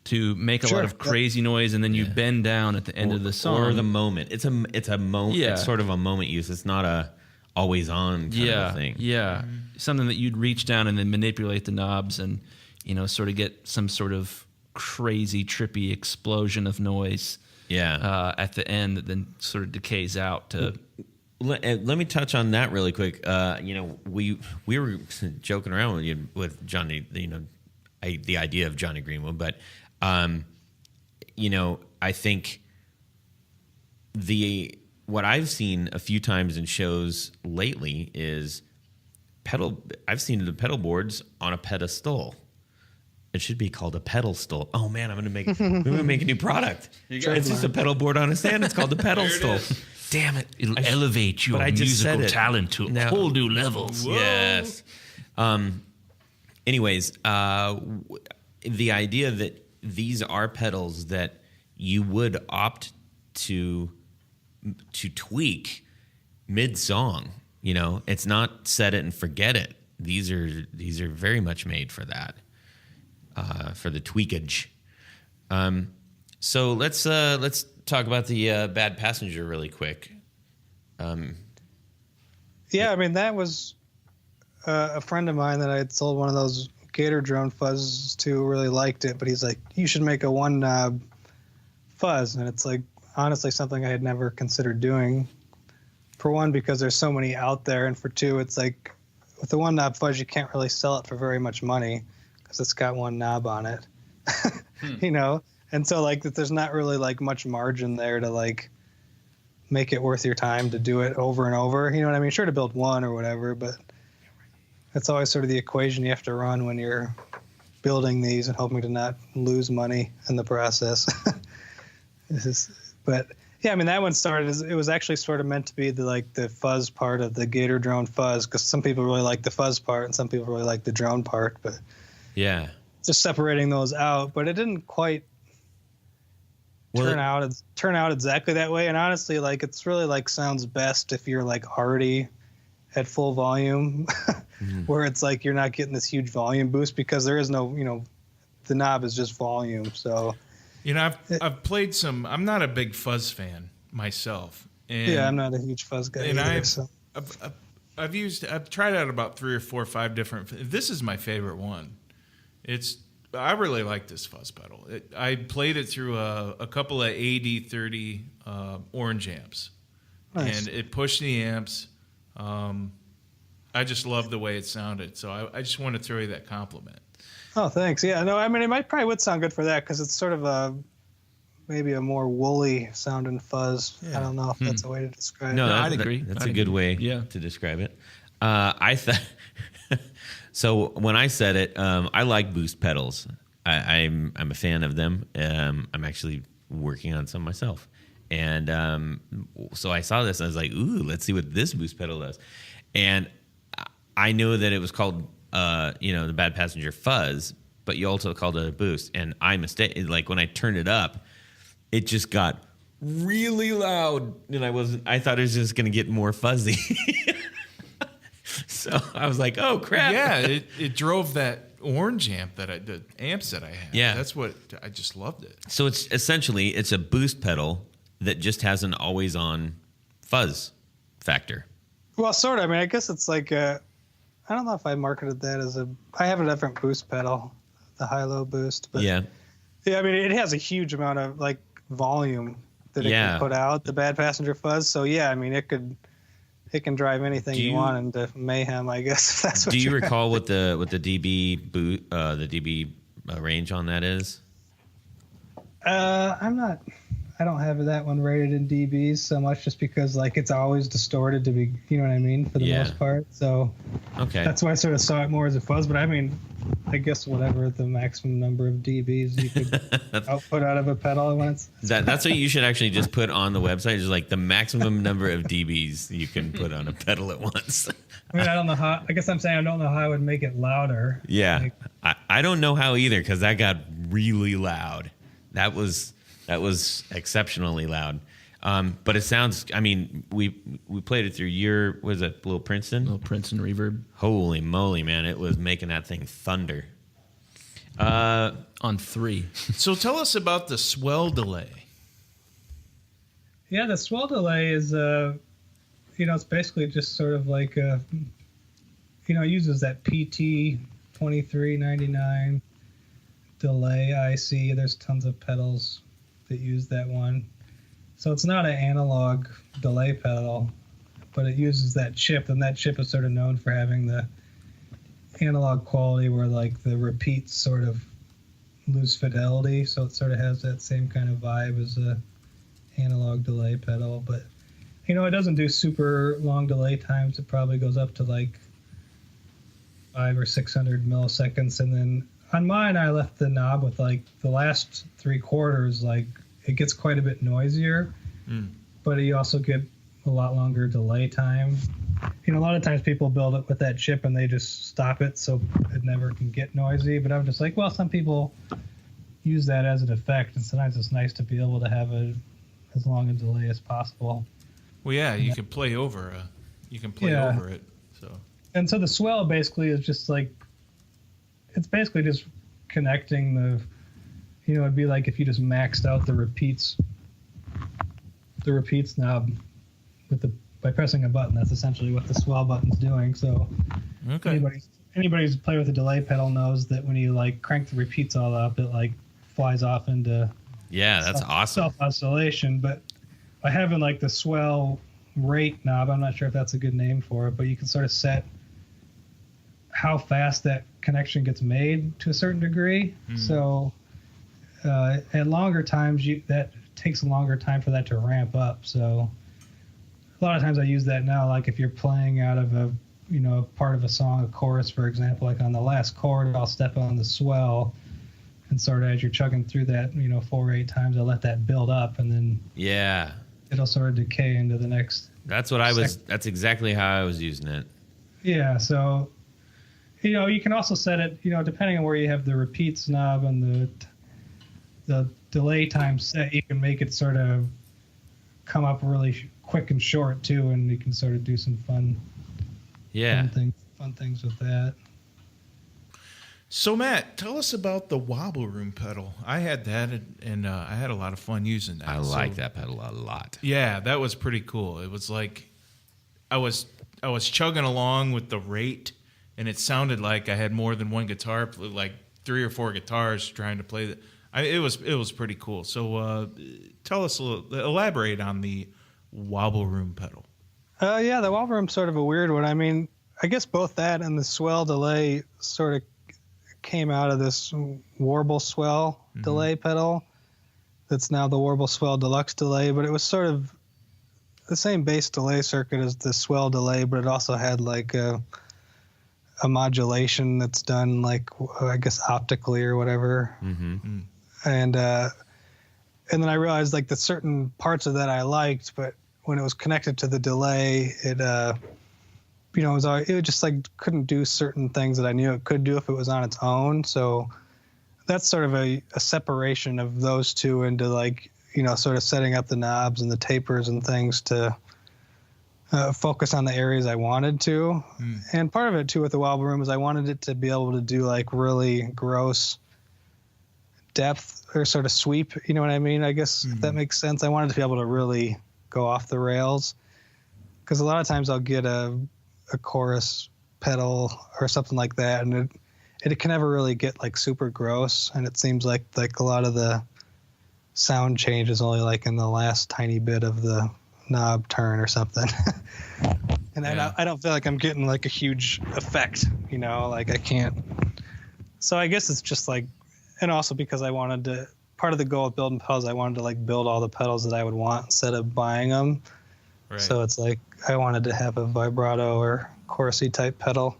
to make a lot of crazy noise, and then you bend down at the end of the song. Or the moment. It's a moment. Yeah. It's sort of a moment use. It's not a always on kind of thing. Yeah. Mm-hmm. Something that you'd reach down and then manipulate the knobs and, you know, sort of get some sort of crazy trippy explosion of noise at the end that then sort of decays out to... Let me touch on that really quick. You know, we were joking around with Johnny, you know, the idea of Johnny Greenwood, but you know, I think what I've seen a few times in shows lately is I've seen the pedal boards on a pedestal. It should be called a pedestal. Oh man, we're gonna make a new product. It's just a pedal board on a stand. It's called the pedestal. Damn it! It'll elevate your musical talent to whole new levels. Whoa. Yes. Anyways, the idea that these are pedals that you would opt to tweak mid-song. You know, it's not set it and forget it. These are very much made for that, for the tweakage. So let's talk about the Bad Passenger really quick. I mean, that was a friend of mine that I had sold one of those Gator drone fuzzes to, really liked it, but he's like, you should make a one knob fuzz. And it's like, honestly, something I had never considered doing. For one, because there's so many out there, and for two, it's like with the one knob fuzz, you can't really sell it for very much money because it's got one knob on it. You know? And so like there's not really like much margin there to like make it worth your time to do it over and over. You know what I mean? Sure to build one or whatever, but that's always sort of the equation you have to run when you're building these and hoping to not lose money in the process. But yeah, I mean, that one started it was actually sort of meant to be the fuzz part of the Gator drone fuzz, because some people really like the fuzz part and some people really like the drone part, but yeah, just separating those out. But it didn't quite turn out exactly that way. And honestly, like it's really like sounds best if you're like already at full volume, where it's like you're not getting this huge volume boost because there is no, you know, the knob is just volume. So, you know, I've played some. I'm not a big fuzz fan myself. And, yeah, I'm not a huge fuzz guy. And either, I've tried out about 3 or 4 or 5 different. This is my favorite one. I really like this fuzz pedal. I played it through a couple of AD30 orange amps, and it pushed the amps. I just love the way it sounded, so I just want to throw you that compliment. Oh, thanks. Yeah, no, I mean, it probably would sound good for that because it's sort of maybe a more woolly sounding fuzz. Yeah. I don't know if that's a way to describe it. No, I'd agree. That's a good way to describe it. I thought. So when I said it, I like boost pedals. I'm a fan of them. I'm actually working on some myself. And so I saw this and I was like, ooh, let's see what this boost pedal does. And I knew that it was called the Bad Passenger fuzz, but you also called it a boost. And like when I turned it up, it just got really loud, and I thought it was just going to get more fuzzy. So I was like, oh crap. Yeah, it drove that orange amp the amps that I had. Yeah. That's what I just loved it. So it's essentially a boost pedal that just has an always on fuzz factor. Well, sort of. I mean, I guess it's like I don't know if I marketed that as I have a different boost pedal, the high-low boost. But Yeah. Yeah, I mean, it has a huge amount of like volume that it can put out, the Bad Passenger fuzz. So yeah, I mean, it can drive anything you want into mayhem, I guess. If that's what do you recall what the dB range on that is? I don't have that one rated in dBs so much, just because like it's always distorted to be, you know what I mean, for the most part. So okay, that's why I sort of saw it more as a fuzz. But I mean, I guess whatever the maximum number of dBs you could output out of a pedal when that's what you should actually just put on the website, is like the maximum number of dBs you can put on a pedal at once. I mean, I don't know how. I guess I'm saying I don't know how I would make it louder. Yeah, like, I don't know how either, because that got really loud. That was exceptionally loud. But it sounds, I mean, we played it through your, was it Little Princeton? Little Princeton reverb. Holy moly, man. It was making that thing thunder. On 3. So tell us about the swell delay. Yeah, the swell delay is, it's basically just sort of like, it uses that PT 2399 delay IC. There's tons of pedals that use that one. So it's not an analog delay pedal, but it uses that chip, and that chip is sort of known for having the analog quality where like the repeats sort of lose fidelity. So it sort of has that same kind of vibe as a analog delay pedal, but it doesn't do super long delay times. It probably goes up to like 500 or 600 milliseconds, and then on mine, I left the knob with like the last 3/4, like it gets quite a bit noisier, but you also get a lot longer delay time. A lot of times people build it with that chip and they just stop it so it never can get noisy. But I'm just like, well, some people use that as an effect, and sometimes it's nice to be able to have as long a delay as possible. Well, yeah, you can play over over it. So the swell basically is just like, it's basically just connecting the, it'd be like if you just maxed out the repeats knob by pressing a button. That's essentially what the swell button's doing. So okay. Anybody who's played with a delay pedal knows that when you like crank the repeats all up, it like flies off into that's awesome self-oscillation. But by having like the swell rate knob, I'm not sure if that's a good name for it, but you can sort of set how fast that connection gets made to a certain degree. So at longer times, that takes a longer time for that to ramp up. So a lot of times I use that now, like if you're playing out of a part of a song, a chorus, for example, like on the last chord, I'll step on the swell, and sort of as you're chugging through that, 4 or 8 times, I'll let that build up, and then it'll sort of decay into the next. That's exactly how I was using it. Yeah. So, you can also set it, depending on where you have the repeats knob and the delay time set, you can make it sort of come up really quick and short too, and you can sort of do some fun things with that. So Matt, tell us about the wobble room pedal. I had that, and I had a lot of fun using that. I like that pedal a lot. Yeah, that was pretty cool. It was like I was chugging along with the rate, and it sounded like I had more than one guitar, like 3 or 4 guitars trying to play. It was pretty cool. So tell us elaborate on the wobble room pedal. Yeah, the wobble room's sort of a weird one. I mean, I guess both that and the swell delay sort of came out of this Warble Swell delay pedal that's now the Warble Swell Deluxe delay, but it was sort of the same bass delay circuit as the swell delay, but it also had like a modulation that's done like, I guess, optically or whatever. And then I realized like the certain parts of that I liked, but when it was connected to the delay, it was just like couldn't do certain things that I knew it could do if it was on its own. So that's sort of a separation of those two into like, sort of setting up the knobs and the tapers and things to focus on the areas I wanted to. And part of it too with the wobble room is I wanted it to be able to do like really gross depth or sort of sweep. You know what I mean? I guess if that makes sense. I wanted to be able to really go off the rails, because a lot of times I'll get a chorus pedal or something like that, and it can never really get like super gross, and it seems like a lot of the sound change is only like in the last tiny bit of the knob turn or something. And I don't feel like I'm getting like a huge effect, like I can't. So I guess it's just like, and also because I wanted to, part of the goal of building pedals, I wanted to like build all the pedals that I would want instead of buying them. Right. So it's like I wanted to have a vibrato or chorusy type pedal.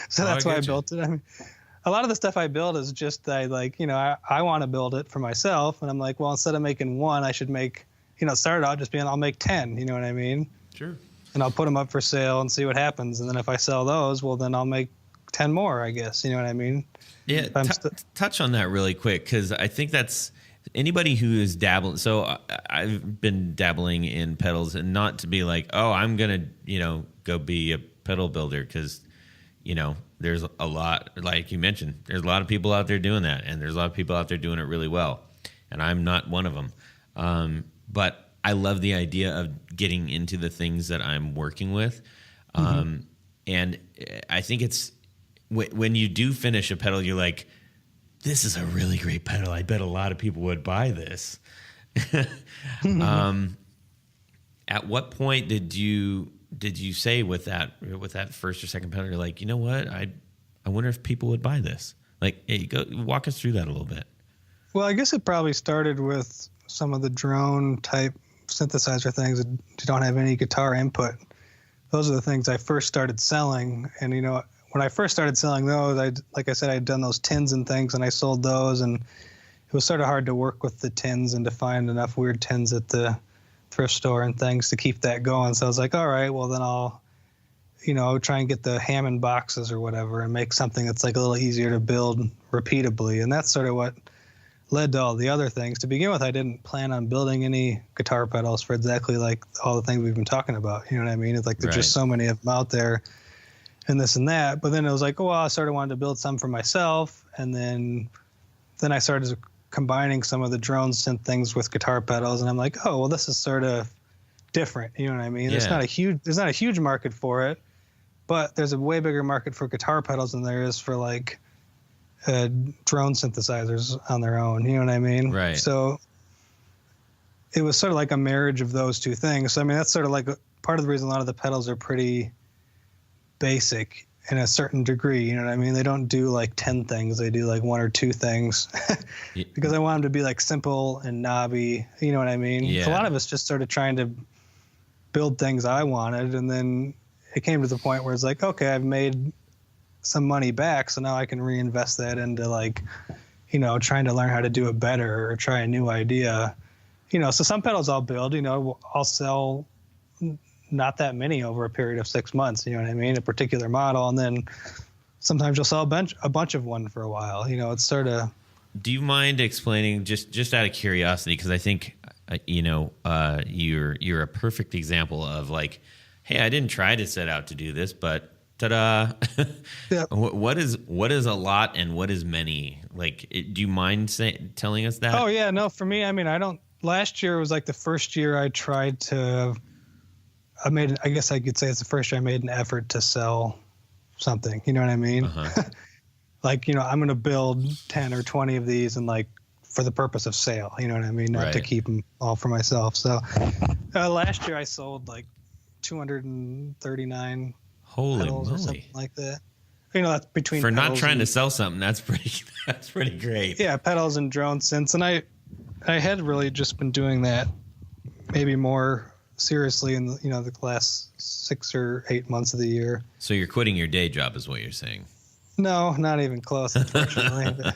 So that's why I built it. I mean, a lot of the stuff I build is just I want to build it for myself, and I'm like, well, instead of making one, I should make, started out just being I'll make 10. You know what I mean? Sure. And I'll put them up for sale and see what happens, and then if I sell those, well, then I'll make 10 more, I guess. You know what I mean? Yeah. Touch on that really quick, because I think that's anybody who is dabbling. So I've been dabbling in pedals, and not to be like, oh, I'm gonna go be a pedal builder, because there's a lot, like you mentioned, there's a lot of people out there doing that, and there's a lot of people out there doing it really well, and I'm not one of them. But I love the idea of getting into the things that I'm working with. And I think it's when you do finish a pedal, you're like, this is a really great pedal. I bet a lot of people would buy this. At what point did you say with that first or second pedal, you're like, you know what? I wonder if people would buy this. Like, hey, go walk us through that a little bit. Well, I guess it probably started with some of the drone type synthesizer things that don't have any guitar input. Those are the things I first started selling. And, when I first started selling those, like I said, I'd done those tins and things, and I sold those, and it was sort of hard to work with the tins and to find enough weird tins at the thrift store and things to keep that going. So I was like, all right, well then I'll, try and get the Hammond boxes or whatever and make something that's like a little easier to build repeatably. And that's sort of what led to all the other things. To begin with, I didn't plan on building any guitar pedals for exactly like all the things we've been talking about. You know what I mean? It's like there's just so many of them out there and this and that. But then it was like, oh, well, I sort of wanted to build some for myself. And then I started combining some of the drone synth things with guitar pedals, and I'm like, oh, well, this is sort of different. You know what I mean? Yeah. There's not a huge market for it, but there's a way bigger market for guitar pedals than there is for like drone synthesizers on their own. You know what I mean? Right. So it was sort of like a marriage of those two things. So, I mean, that's sort of like part of the reason a lot of the pedals are pretty basic in a certain degree. You know what I mean? They don't do like 10 things. They do like 1 or 2 things because I want them to be like simple and knobby. You know what I mean? Yeah. So a lot of us just started trying to build things I wanted. And then it came to the point where it's like, okay, I've made some money back, so now I can reinvest that into like, trying to learn how to do it better or try a new idea. So some pedals I'll build, I'll sell not that many over a period of 6 months, you know what I mean? A particular model. And then sometimes you'll sell a bunch of one for a while. It's sort of. Do you mind explaining, just out of curiosity, because I think, you're a perfect example of like, hey, I didn't try to set out to do this, but ta-da. Yeah. What is a lot and what is many? Like, do you mind telling us that? Oh, yeah. No, for me, I mean, last year was like the first year I tried to, I guess I could say it's the first year I made an effort to sell something. You know what I mean? Uh-huh. Like, I'm going to build 10 or 20 of these and like for the purpose of sale. You know what I mean? Not to keep them all for myself. So last year I sold like 239 pedals or something like that. That's between for not trying to sell something. That's pretty great. Yeah, pedals and drone synths, and I had really just been doing that maybe more seriously in the last 6 or 8 months of the year. So you're quitting your day job, is what you're saying? No, not even close, unfortunately.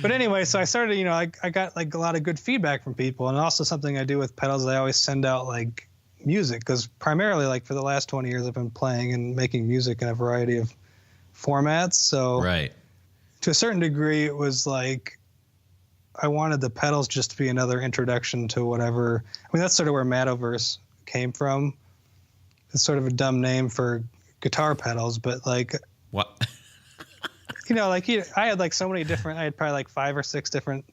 But anyway, so I started. I got like a lot of good feedback from people, and also something I do with pedals, I always send out like music, because primarily, like, for the last 20 years, I've been playing and making music in a variety of formats. So Right. to a certain degree, it was like I wanted the pedals just to be another introduction to whatever. I mean, that's sort of where Mattoverse came from. It's sort of a dumb name for guitar pedals, but like, What? you know, like I had like so many different, I had probably like 5 or 6 different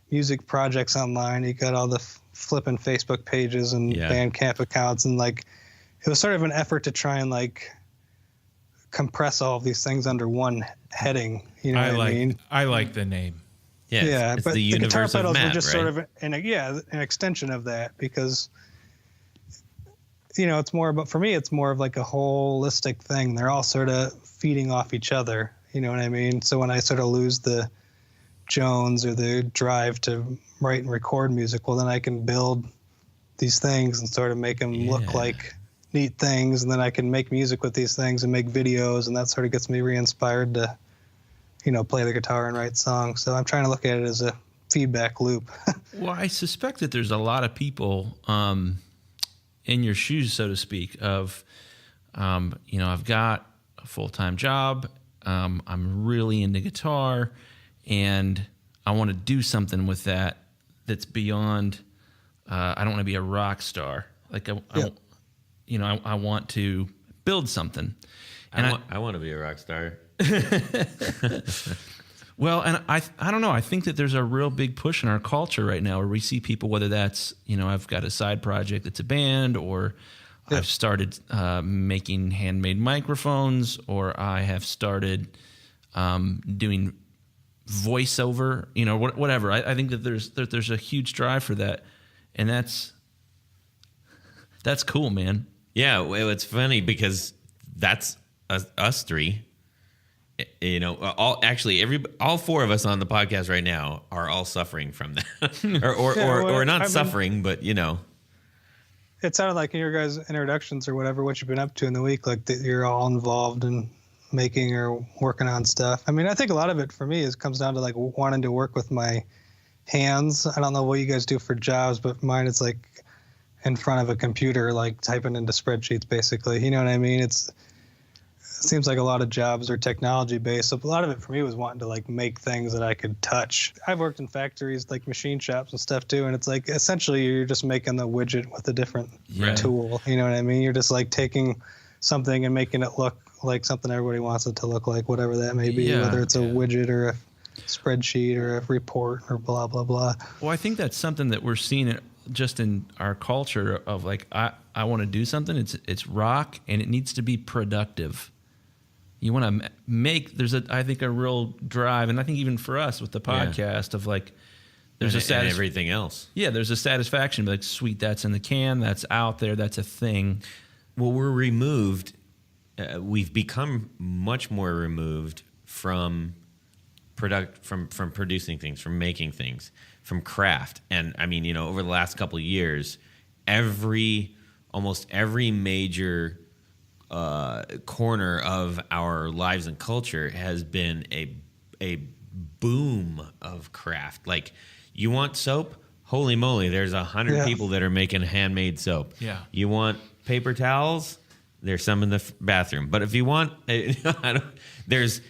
music projects online. You got all the flipping Facebook pages and Bandcamp accounts, and like it was sort of an effort to try and like compress all of these things under one heading. You know what I mean? I like the name. Yeah, it's but the the guitar universe of pedals Matt, were just right? sort of an extension of that, because you know, it's more about, for me, it's more of like a holistic thing. They're all sort of feeding off each other. You know what I mean? So when I sort of lose the Jones or the drive to write and record music, well, then I can build these things and sort of make them look like neat things. And then I can make music with these things and make videos. And that sort of gets me re-inspired to, you know, play the guitar and write songs. So I'm trying to look at it as a feedback loop. Well, I suspect that there's a lot of people in your shoes, so to speak, of, you know, I've got a full-time job. I'm really into guitar, and I want to do something with that that's beyond, I don't want to be a rock star. Like, I want to build something. And I want to be a rock star. Well, and I don't know. I think that there's a real big push in our culture right now where we see people, whether that's, you know, I've got a side project that's a band, or I've started making handmade microphones, or I have started doing voiceover, you know, whatever. I think that there's a huge drive for that, and that's cool, man. Yeah, well, it's funny because that's us three. You know, all 4 of us on the podcast right now are all suffering from that, or not suffering, but you know, it sounded like in your guys' introductions or whatever, what you've been up to in the week, like that you're all involved in making or working on stuff. I mean, I think a lot of it for me comes down to like wanting to work with my hands. I don't know what you guys do for jobs, but mine is like in front of a computer, like typing into spreadsheets, basically. You know what I mean? It seems like a lot of jobs are technology based. So a lot of it for me was wanting to like make things that I could touch. I've worked in factories, like machine shops and stuff too. And it's like, essentially you're just making the widget with a different tool. You know what I mean? You're just like taking something and making it look like something everybody wants it to look like, whatever that may be, whether it's a widget or a spreadsheet or a report or blah, blah, blah. Well, I think that's something that we're seeing just in our culture of like, I want to do something. It's rock, and it needs to be productive. You want to make, I think a real drive, and I think even for us with the podcast of like, there's and everything else. Yeah, there's a satisfaction, like, sweet, that's in the can, that's out there, that's a thing. Well, we're removed. We've become much more removed from from producing things, from making things, from craft. And I mean, you know, over the last couple of years, almost every major corner of our lives and culture has been a boom of craft. Like, you want soap? Holy moly, there's 100 people that are making handmade soap. Yeah. You want paper towels? There's some in the bathroom. But if you want, there's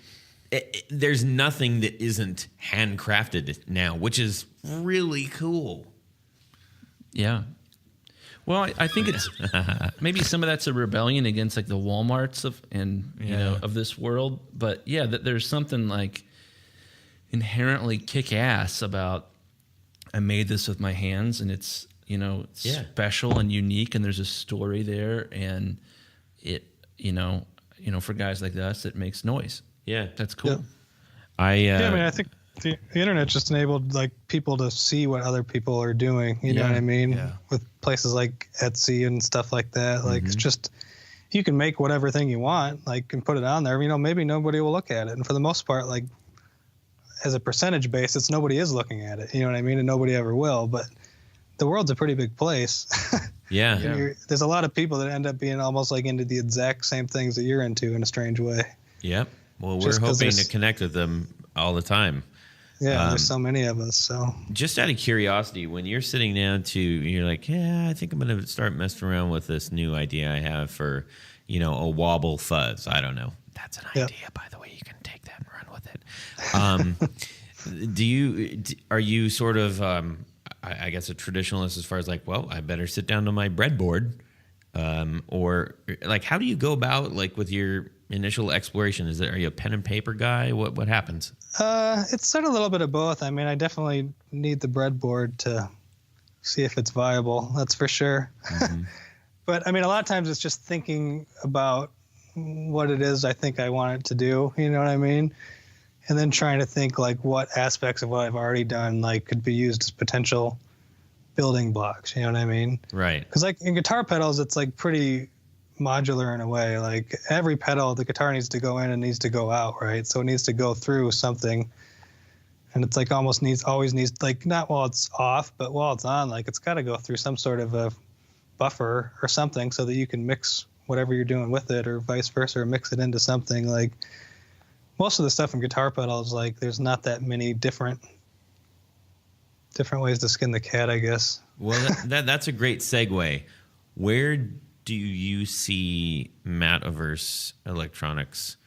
nothing that isn't handcrafted now, which is really cool. Yeah. Well, I think it's maybe some of that's a rebellion against like the Walmarts of this world, but yeah, that there's something like inherently kick-ass about I made this with my hands, and it's special and unique, and there's a story there, and it for guys like us, it makes noise. Yeah, that's cool. Yeah. I mean, I think the internet just enabled like people to see what other people are doing. You know what I mean? Yeah. With places like Etsy and stuff like that. Like, it's just, you can make whatever thing you want, like, and put it on there. You know, maybe nobody will look at it. And for the most part, like, as a percentage basis, nobody is looking at it. You know what I mean? And nobody ever will. But the world's a pretty big place. There's a lot of people that end up being almost like into the exact same things that you're into in a strange way. Yep. Well, we're hoping to connect with them all the time. Yeah, there's so many of us. So just out of curiosity, when you're sitting down you're like, yeah, I think I'm going to start messing around with this new idea I have for, a wobble fuzz. I don't know. That's an idea, by the way. You can take that and run with it. Are you sort of, I guess, a traditionalist as far as like, well, I better sit down to my breadboard, or like, how do you go about like with your initial exploration? Are you a pen and paper guy? What happens? It's sort of a little bit of both. I mean, I definitely need the breadboard to see if it's viable. That's for sure. Mm-hmm. But I mean, a lot of times it's just thinking about what it is I think I want it to do. You know what I mean? And then trying to think like what aspects of what I've already done like could be used as potential building blocks. You know what I mean? Right. Because like in guitar pedals, it's like pretty modular in a way. Like every pedal, the guitar needs to go in and needs to go out, right? So it needs to go through something, and it's like always needs like not while it's off, but while it's on, like it's got to go through some sort of a buffer or something so that you can mix whatever you're doing with it, or vice versa, or mix it into something. Like most of the stuff in guitar pedals, like there's not that many different ways to skin the cat, I guess. Well, that's a great segue. Where do you see Mattoverse electronics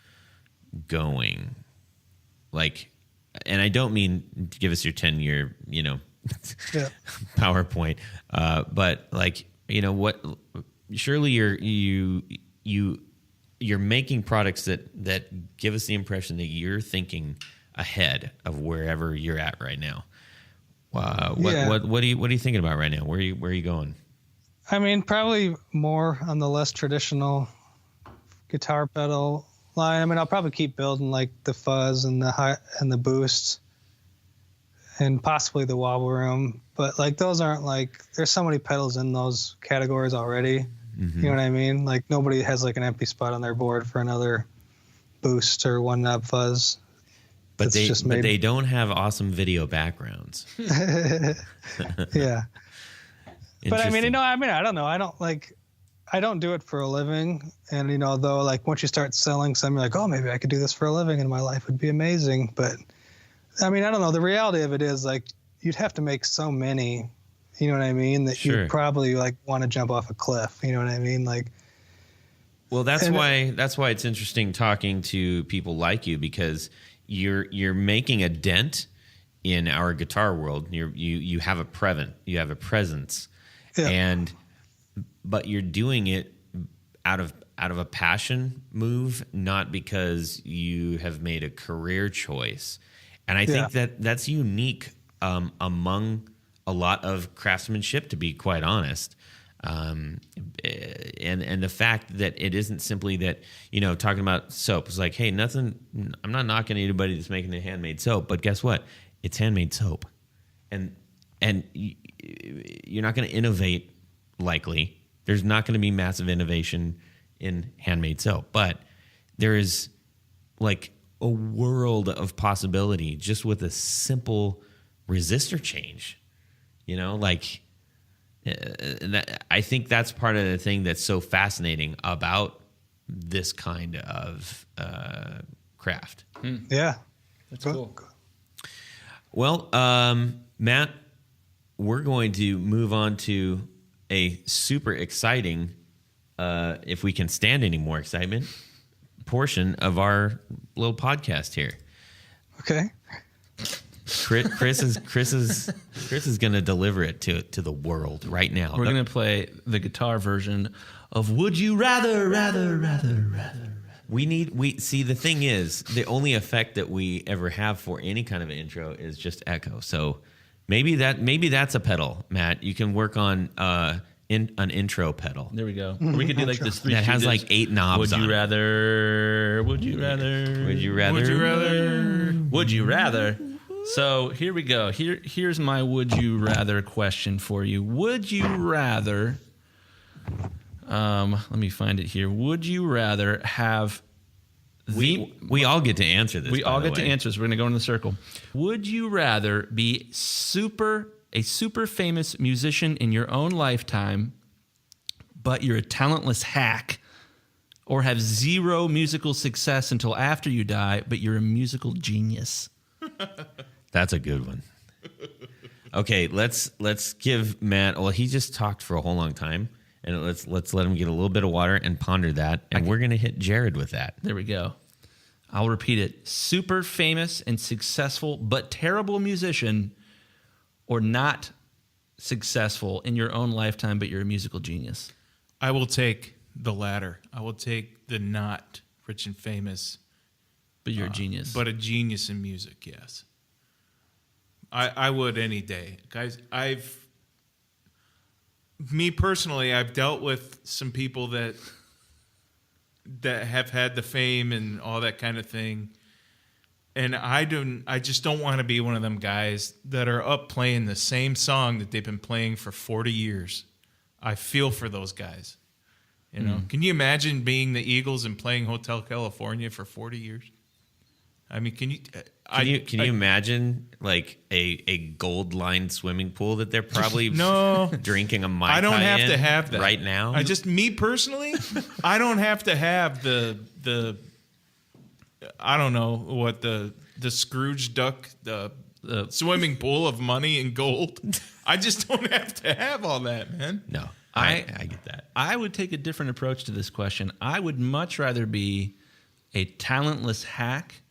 going? Like, and I don't mean give us your 10-year, PowerPoint, but like, what? Surely you're making products that give us the impression that you're thinking ahead of wherever you're at right now. What are you thinking about right now? Where are you going? I mean, probably more on the less traditional guitar pedal line. I mean, I'll probably keep building like the fuzz and the high and the boost and possibly the wobble room, but like those aren't like, there's so many pedals in those categories already. Mm-hmm. You know what I mean? Like nobody has like an empty spot on their board for another boost or one knob fuzz. But they don't have awesome video backgrounds. Yeah. But I mean, I don't know. I don't do it for a living. And, though, like once you start selling some, you're like, oh, maybe I could do this for a living and my life would be amazing. But I mean, I don't know. The reality of it is like, you'd have to make so many, you know what I mean? That you'd probably like want to jump off a cliff. You know what I mean? Like, well, that's why it's interesting talking to people like you, because you're making a dent in our guitar world. You have a presence. Yeah. But you're doing it out of a passion move, not because you have made a career choice. And I think that's unique among a lot of craftsmanship, to be quite honest. And the fact that it isn't simply that, talking about soap is like, hey, I'm not knocking anybody that's making a handmade soap, but guess what? It's handmade soap. And you're not going to innovate. Likely, there's not going to be massive innovation in handmade soap, but there is like a world of possibility just with a simple resistor change. I think that's part of the thing that's so fascinating about this kind of craft. Yeah, that's cool. Well, Matt, we're going to move on to a super exciting, if we can stand any more excitement, portion of our little podcast here. Okay. Chris is going to deliver it to the world right now. We're going to play the guitar version of "Would You Rather." We see, the thing is, the only effect that we ever have for any kind of intro is just echo. So maybe that's a pedal, Matt. You can work on an intro pedal. There we go. Or we could do like this three that has like 8 knobs. Would you rather? So here we go. Here's my would you rather question for you. Would you rather? Let me find it here. Would you rather have we all get to answer this. We all get to answer this. We're going to go in the circle. Would you rather be a super famous musician in your own lifetime, but you're a talentless hack, or have zero musical success until after you die, but you're a musical genius? That's a good one. Okay, let's give Matt. Well, he just talked for a whole long time, and let's let him get a little bit of water and ponder that. And we're gonna hit Jared with that. There we go. I'll repeat it. Super famous and successful, but terrible musician, or not successful in your own lifetime, but you're a musical genius. I will take the latter. I will take the not rich and famous, But you're a genius. but a genius in music. Yes, I would any day, guys. Me personally, I've dealt with some people that have had the fame and all that kind of thing. And I just don't want to be one of them guys that are up playing the same song that they've been playing for 40 years. I feel for those guys. You know, Can you imagine being the Eagles and playing Hotel California for 40 years? I mean, can you imagine like a gold lined swimming pool that they're probably drinking a Mai Tai I don't have in to have that right now? Me personally, I don't have to have the I don't know what the Scrooge Duck the swimming pool of money and gold. I just don't have to have all that, man. No, I get that. I would take a different approach to this question. I would much rather be a talentless hack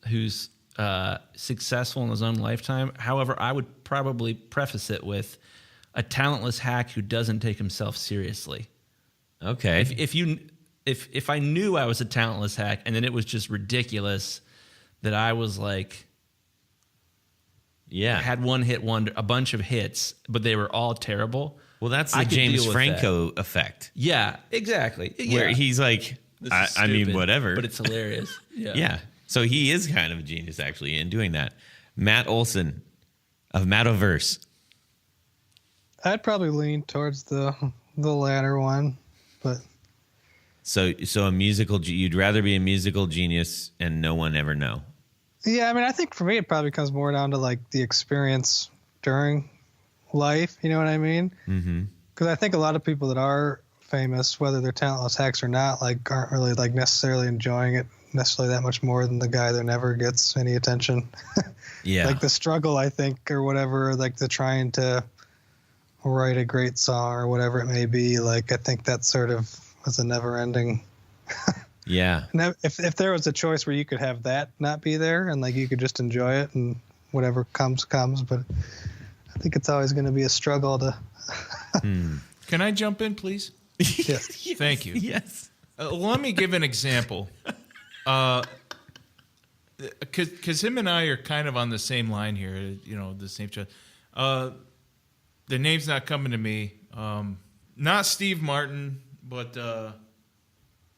who's successful in his own lifetime. However, I would probably preface it with a talentless hack who doesn't take himself seriously. Okay. If I knew I was a talentless hack and then it was just ridiculous that I was like, had one hit wonder, a bunch of hits, but they were all terrible. Well, that's the James Franco effect. Yeah, exactly. Where he's like, I mean, whatever. But it's hilarious. Yeah. So he is kind of a genius, actually, in doing that. Matt Olson of Mattoverse. I'd probably lean towards the latter one, but so you'd rather be a musical genius and no one ever know. Yeah, I mean, I think for me it probably comes more down to like the experience during life. You know what I mean? Mm-hmm. Because I think a lot of people that are famous, whether they're talentless hacks or not, like aren't really like necessarily enjoying it necessarily that much more than the guy that never gets any attention. Yeah. Like the struggle, I think, or whatever, like the trying to write a great song or whatever it may be. Like, I think that sort of was a never ending. Yeah. Now, if there was a choice where you could have that not be there and like you could just enjoy it and whatever comes, but I think it's always going to be a struggle to. Can I jump in, please? Yes. Thank you. Yes. Let me give an example. Because him and I are kind of on the same line here, you know, the same choice. The name's not coming to me. Not Steve Martin, but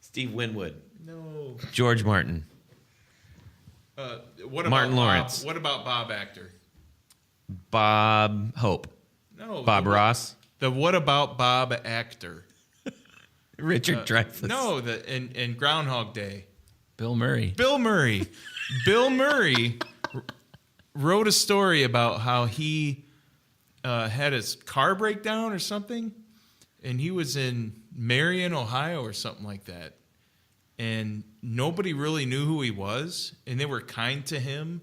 Steve Winwood. no. George Martin. What about Martin Lawrence. Bob, what about Bob Actor? Bob Hope. No. Bob Ross. The what about Bob Actor? Richard Dreyfuss. No, in Groundhog Day. Bill Murray. Bill Murray. Bill Murray wrote a story about how he had his car break down or something, and he was in Marion, Ohio or something like that. And nobody really knew who he was, and they were kind to him.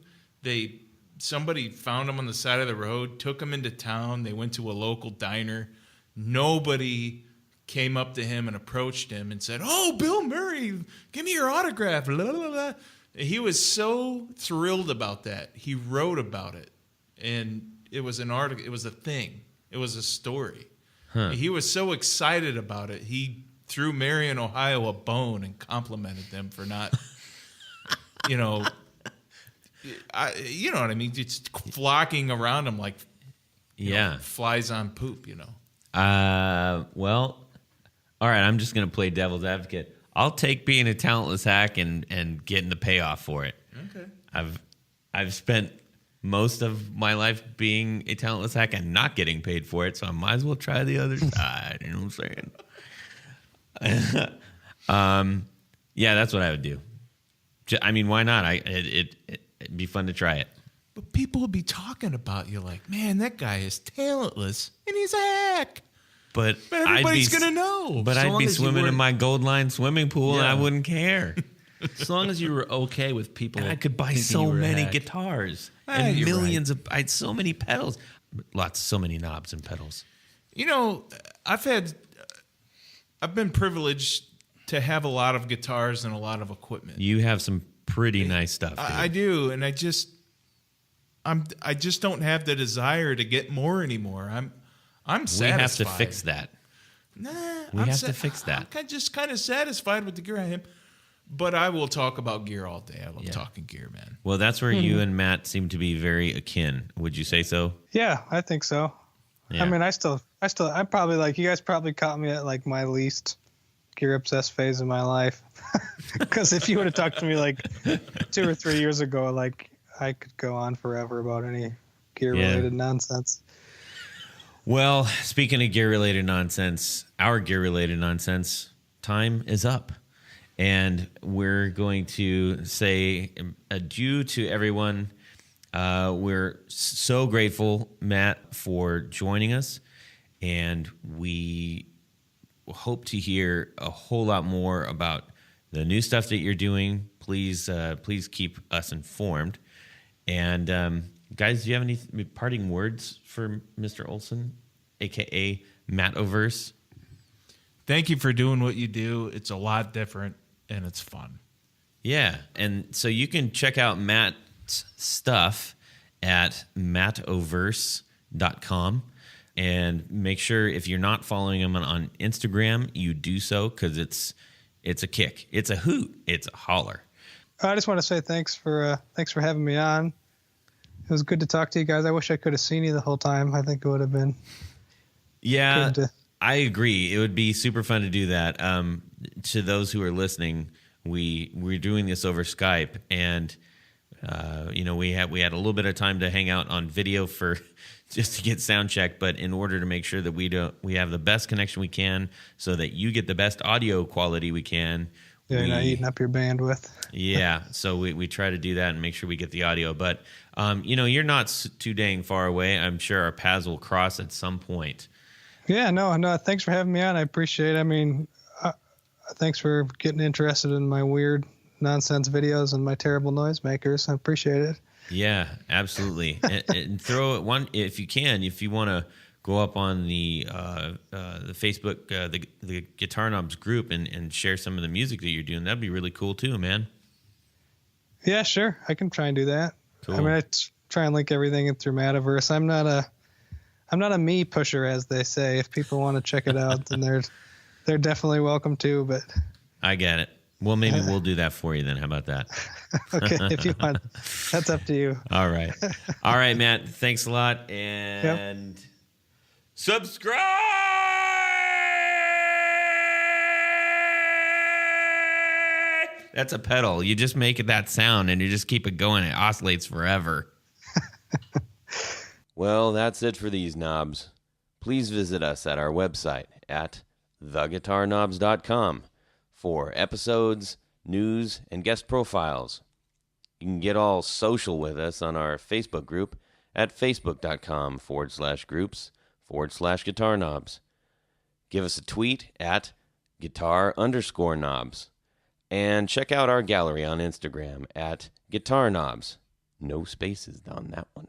Somebody found him on the side of the road, took him into town. They went to a local diner. Nobody came up to him and approached him and said, "Oh, Bill Murray, give me your autograph." Blah, blah, blah. He was so thrilled about that. He wrote about it, and it was an article. It was a thing. It was a story. Huh. He was so excited about it. He threw Marion, Ohio, a bone and complimented them for not, you know what I mean? It's flocking around him like, flies on poop. You know. Well. All right, I'm just going to play devil's advocate. I'll take being a talentless hack and getting the payoff for it. Okay. I've spent most of my life being a talentless hack and not getting paid for it, so I might as well try the other side. You know what I'm saying? Yeah, that's what I would do. I mean, why not? It'd be fun to try it. But people would be talking about you like, man, that guy is talentless and he's a hack. But everybody's going to know. But I'd be swimming in my gold line swimming pool and I wouldn't care. As long as you were okay with people. And I could buy so many guitars And You're millions of, I had so many pedals, so many knobs and pedals. You know, I've been privileged to have a lot of guitars and a lot of equipment. You have some pretty nice stuff. I do, and I just don't have the desire to get more anymore. I'm satisfied. We have to fix that. We have to fix that. I'm just kind of satisfied with the gear I am. But I will talk about gear all day. I love talking gear, man. Well, that's where you and Matt seem to be very akin. Would you say so? Yeah, I think so. Yeah. I mean, I'm probably like, you guys probably caught me at like my least gear obsessed phase of my life. Because if you would have talked to me like 2 or 3 years ago, like I could go on forever about any gear related nonsense. Well, speaking of gear related nonsense, our gear related nonsense, time is up. And we're going to say adieu to everyone. We're so grateful, Matt, for joining us. And we hope to hear a whole lot more about the new stuff that you're doing. Please keep us informed. And guys, do you have any parting words for Mr. Olson, a.k.a. Mattoverse? Thank you for doing what you do. It's a lot different. And it's fun. Yeah. And so you can check out Matt's stuff at mattoverse.com. And make sure if you're not following him on Instagram, you do so, because it's a kick. It's a hoot. It's a holler. I just want to say thanks for having me on. It was good to talk to you guys. I wish I could have seen you the whole time. I think it would have been. Yeah. I agree. It would be super fun to do that. To those who are listening, we're doing this over Skype, and we had a little bit of time to hang out on video for just to get sound check. But in order to make sure that we have the best connection we can, so that you get the best audio quality we can. Yeah, you're not eating up your bandwidth. Yeah, so we try to do that and make sure we get the audio. But you're not too dang far away. I'm sure our paths will cross at some point. Yeah, no. Thanks for having me on. I appreciate it. I mean, thanks for getting interested in my weird nonsense videos and my terrible noisemakers. I appreciate it. Yeah, absolutely. and throw it one if you can. If you want to go up on the Facebook, the Guitar Knobs group, and share some of the music that you're doing, that'd be really cool too, man. Yeah, sure. I can try and do that. Cool. I mean, I try and link everything in through Mattoverse. I'm not a me pusher, as they say. If people want to check it out, then they're definitely welcome to. But I get it. Well, maybe we'll do that for you then. How about that? Okay, if you want, that's up to you. All right, Matt. Thanks a lot, and subscribe. That's a pedal. You just make it that sound, and you just keep it going. It oscillates forever. Well, that's it for these knobs. Please visit us at our website at theguitarknobs.com for episodes, news, and guest profiles. You can get all social with us on our Facebook group at facebook.com/groups/guitarknobs. Give us a tweet at guitar_knobs. And check out our gallery on Instagram at guitarknobs. No spaces on that one.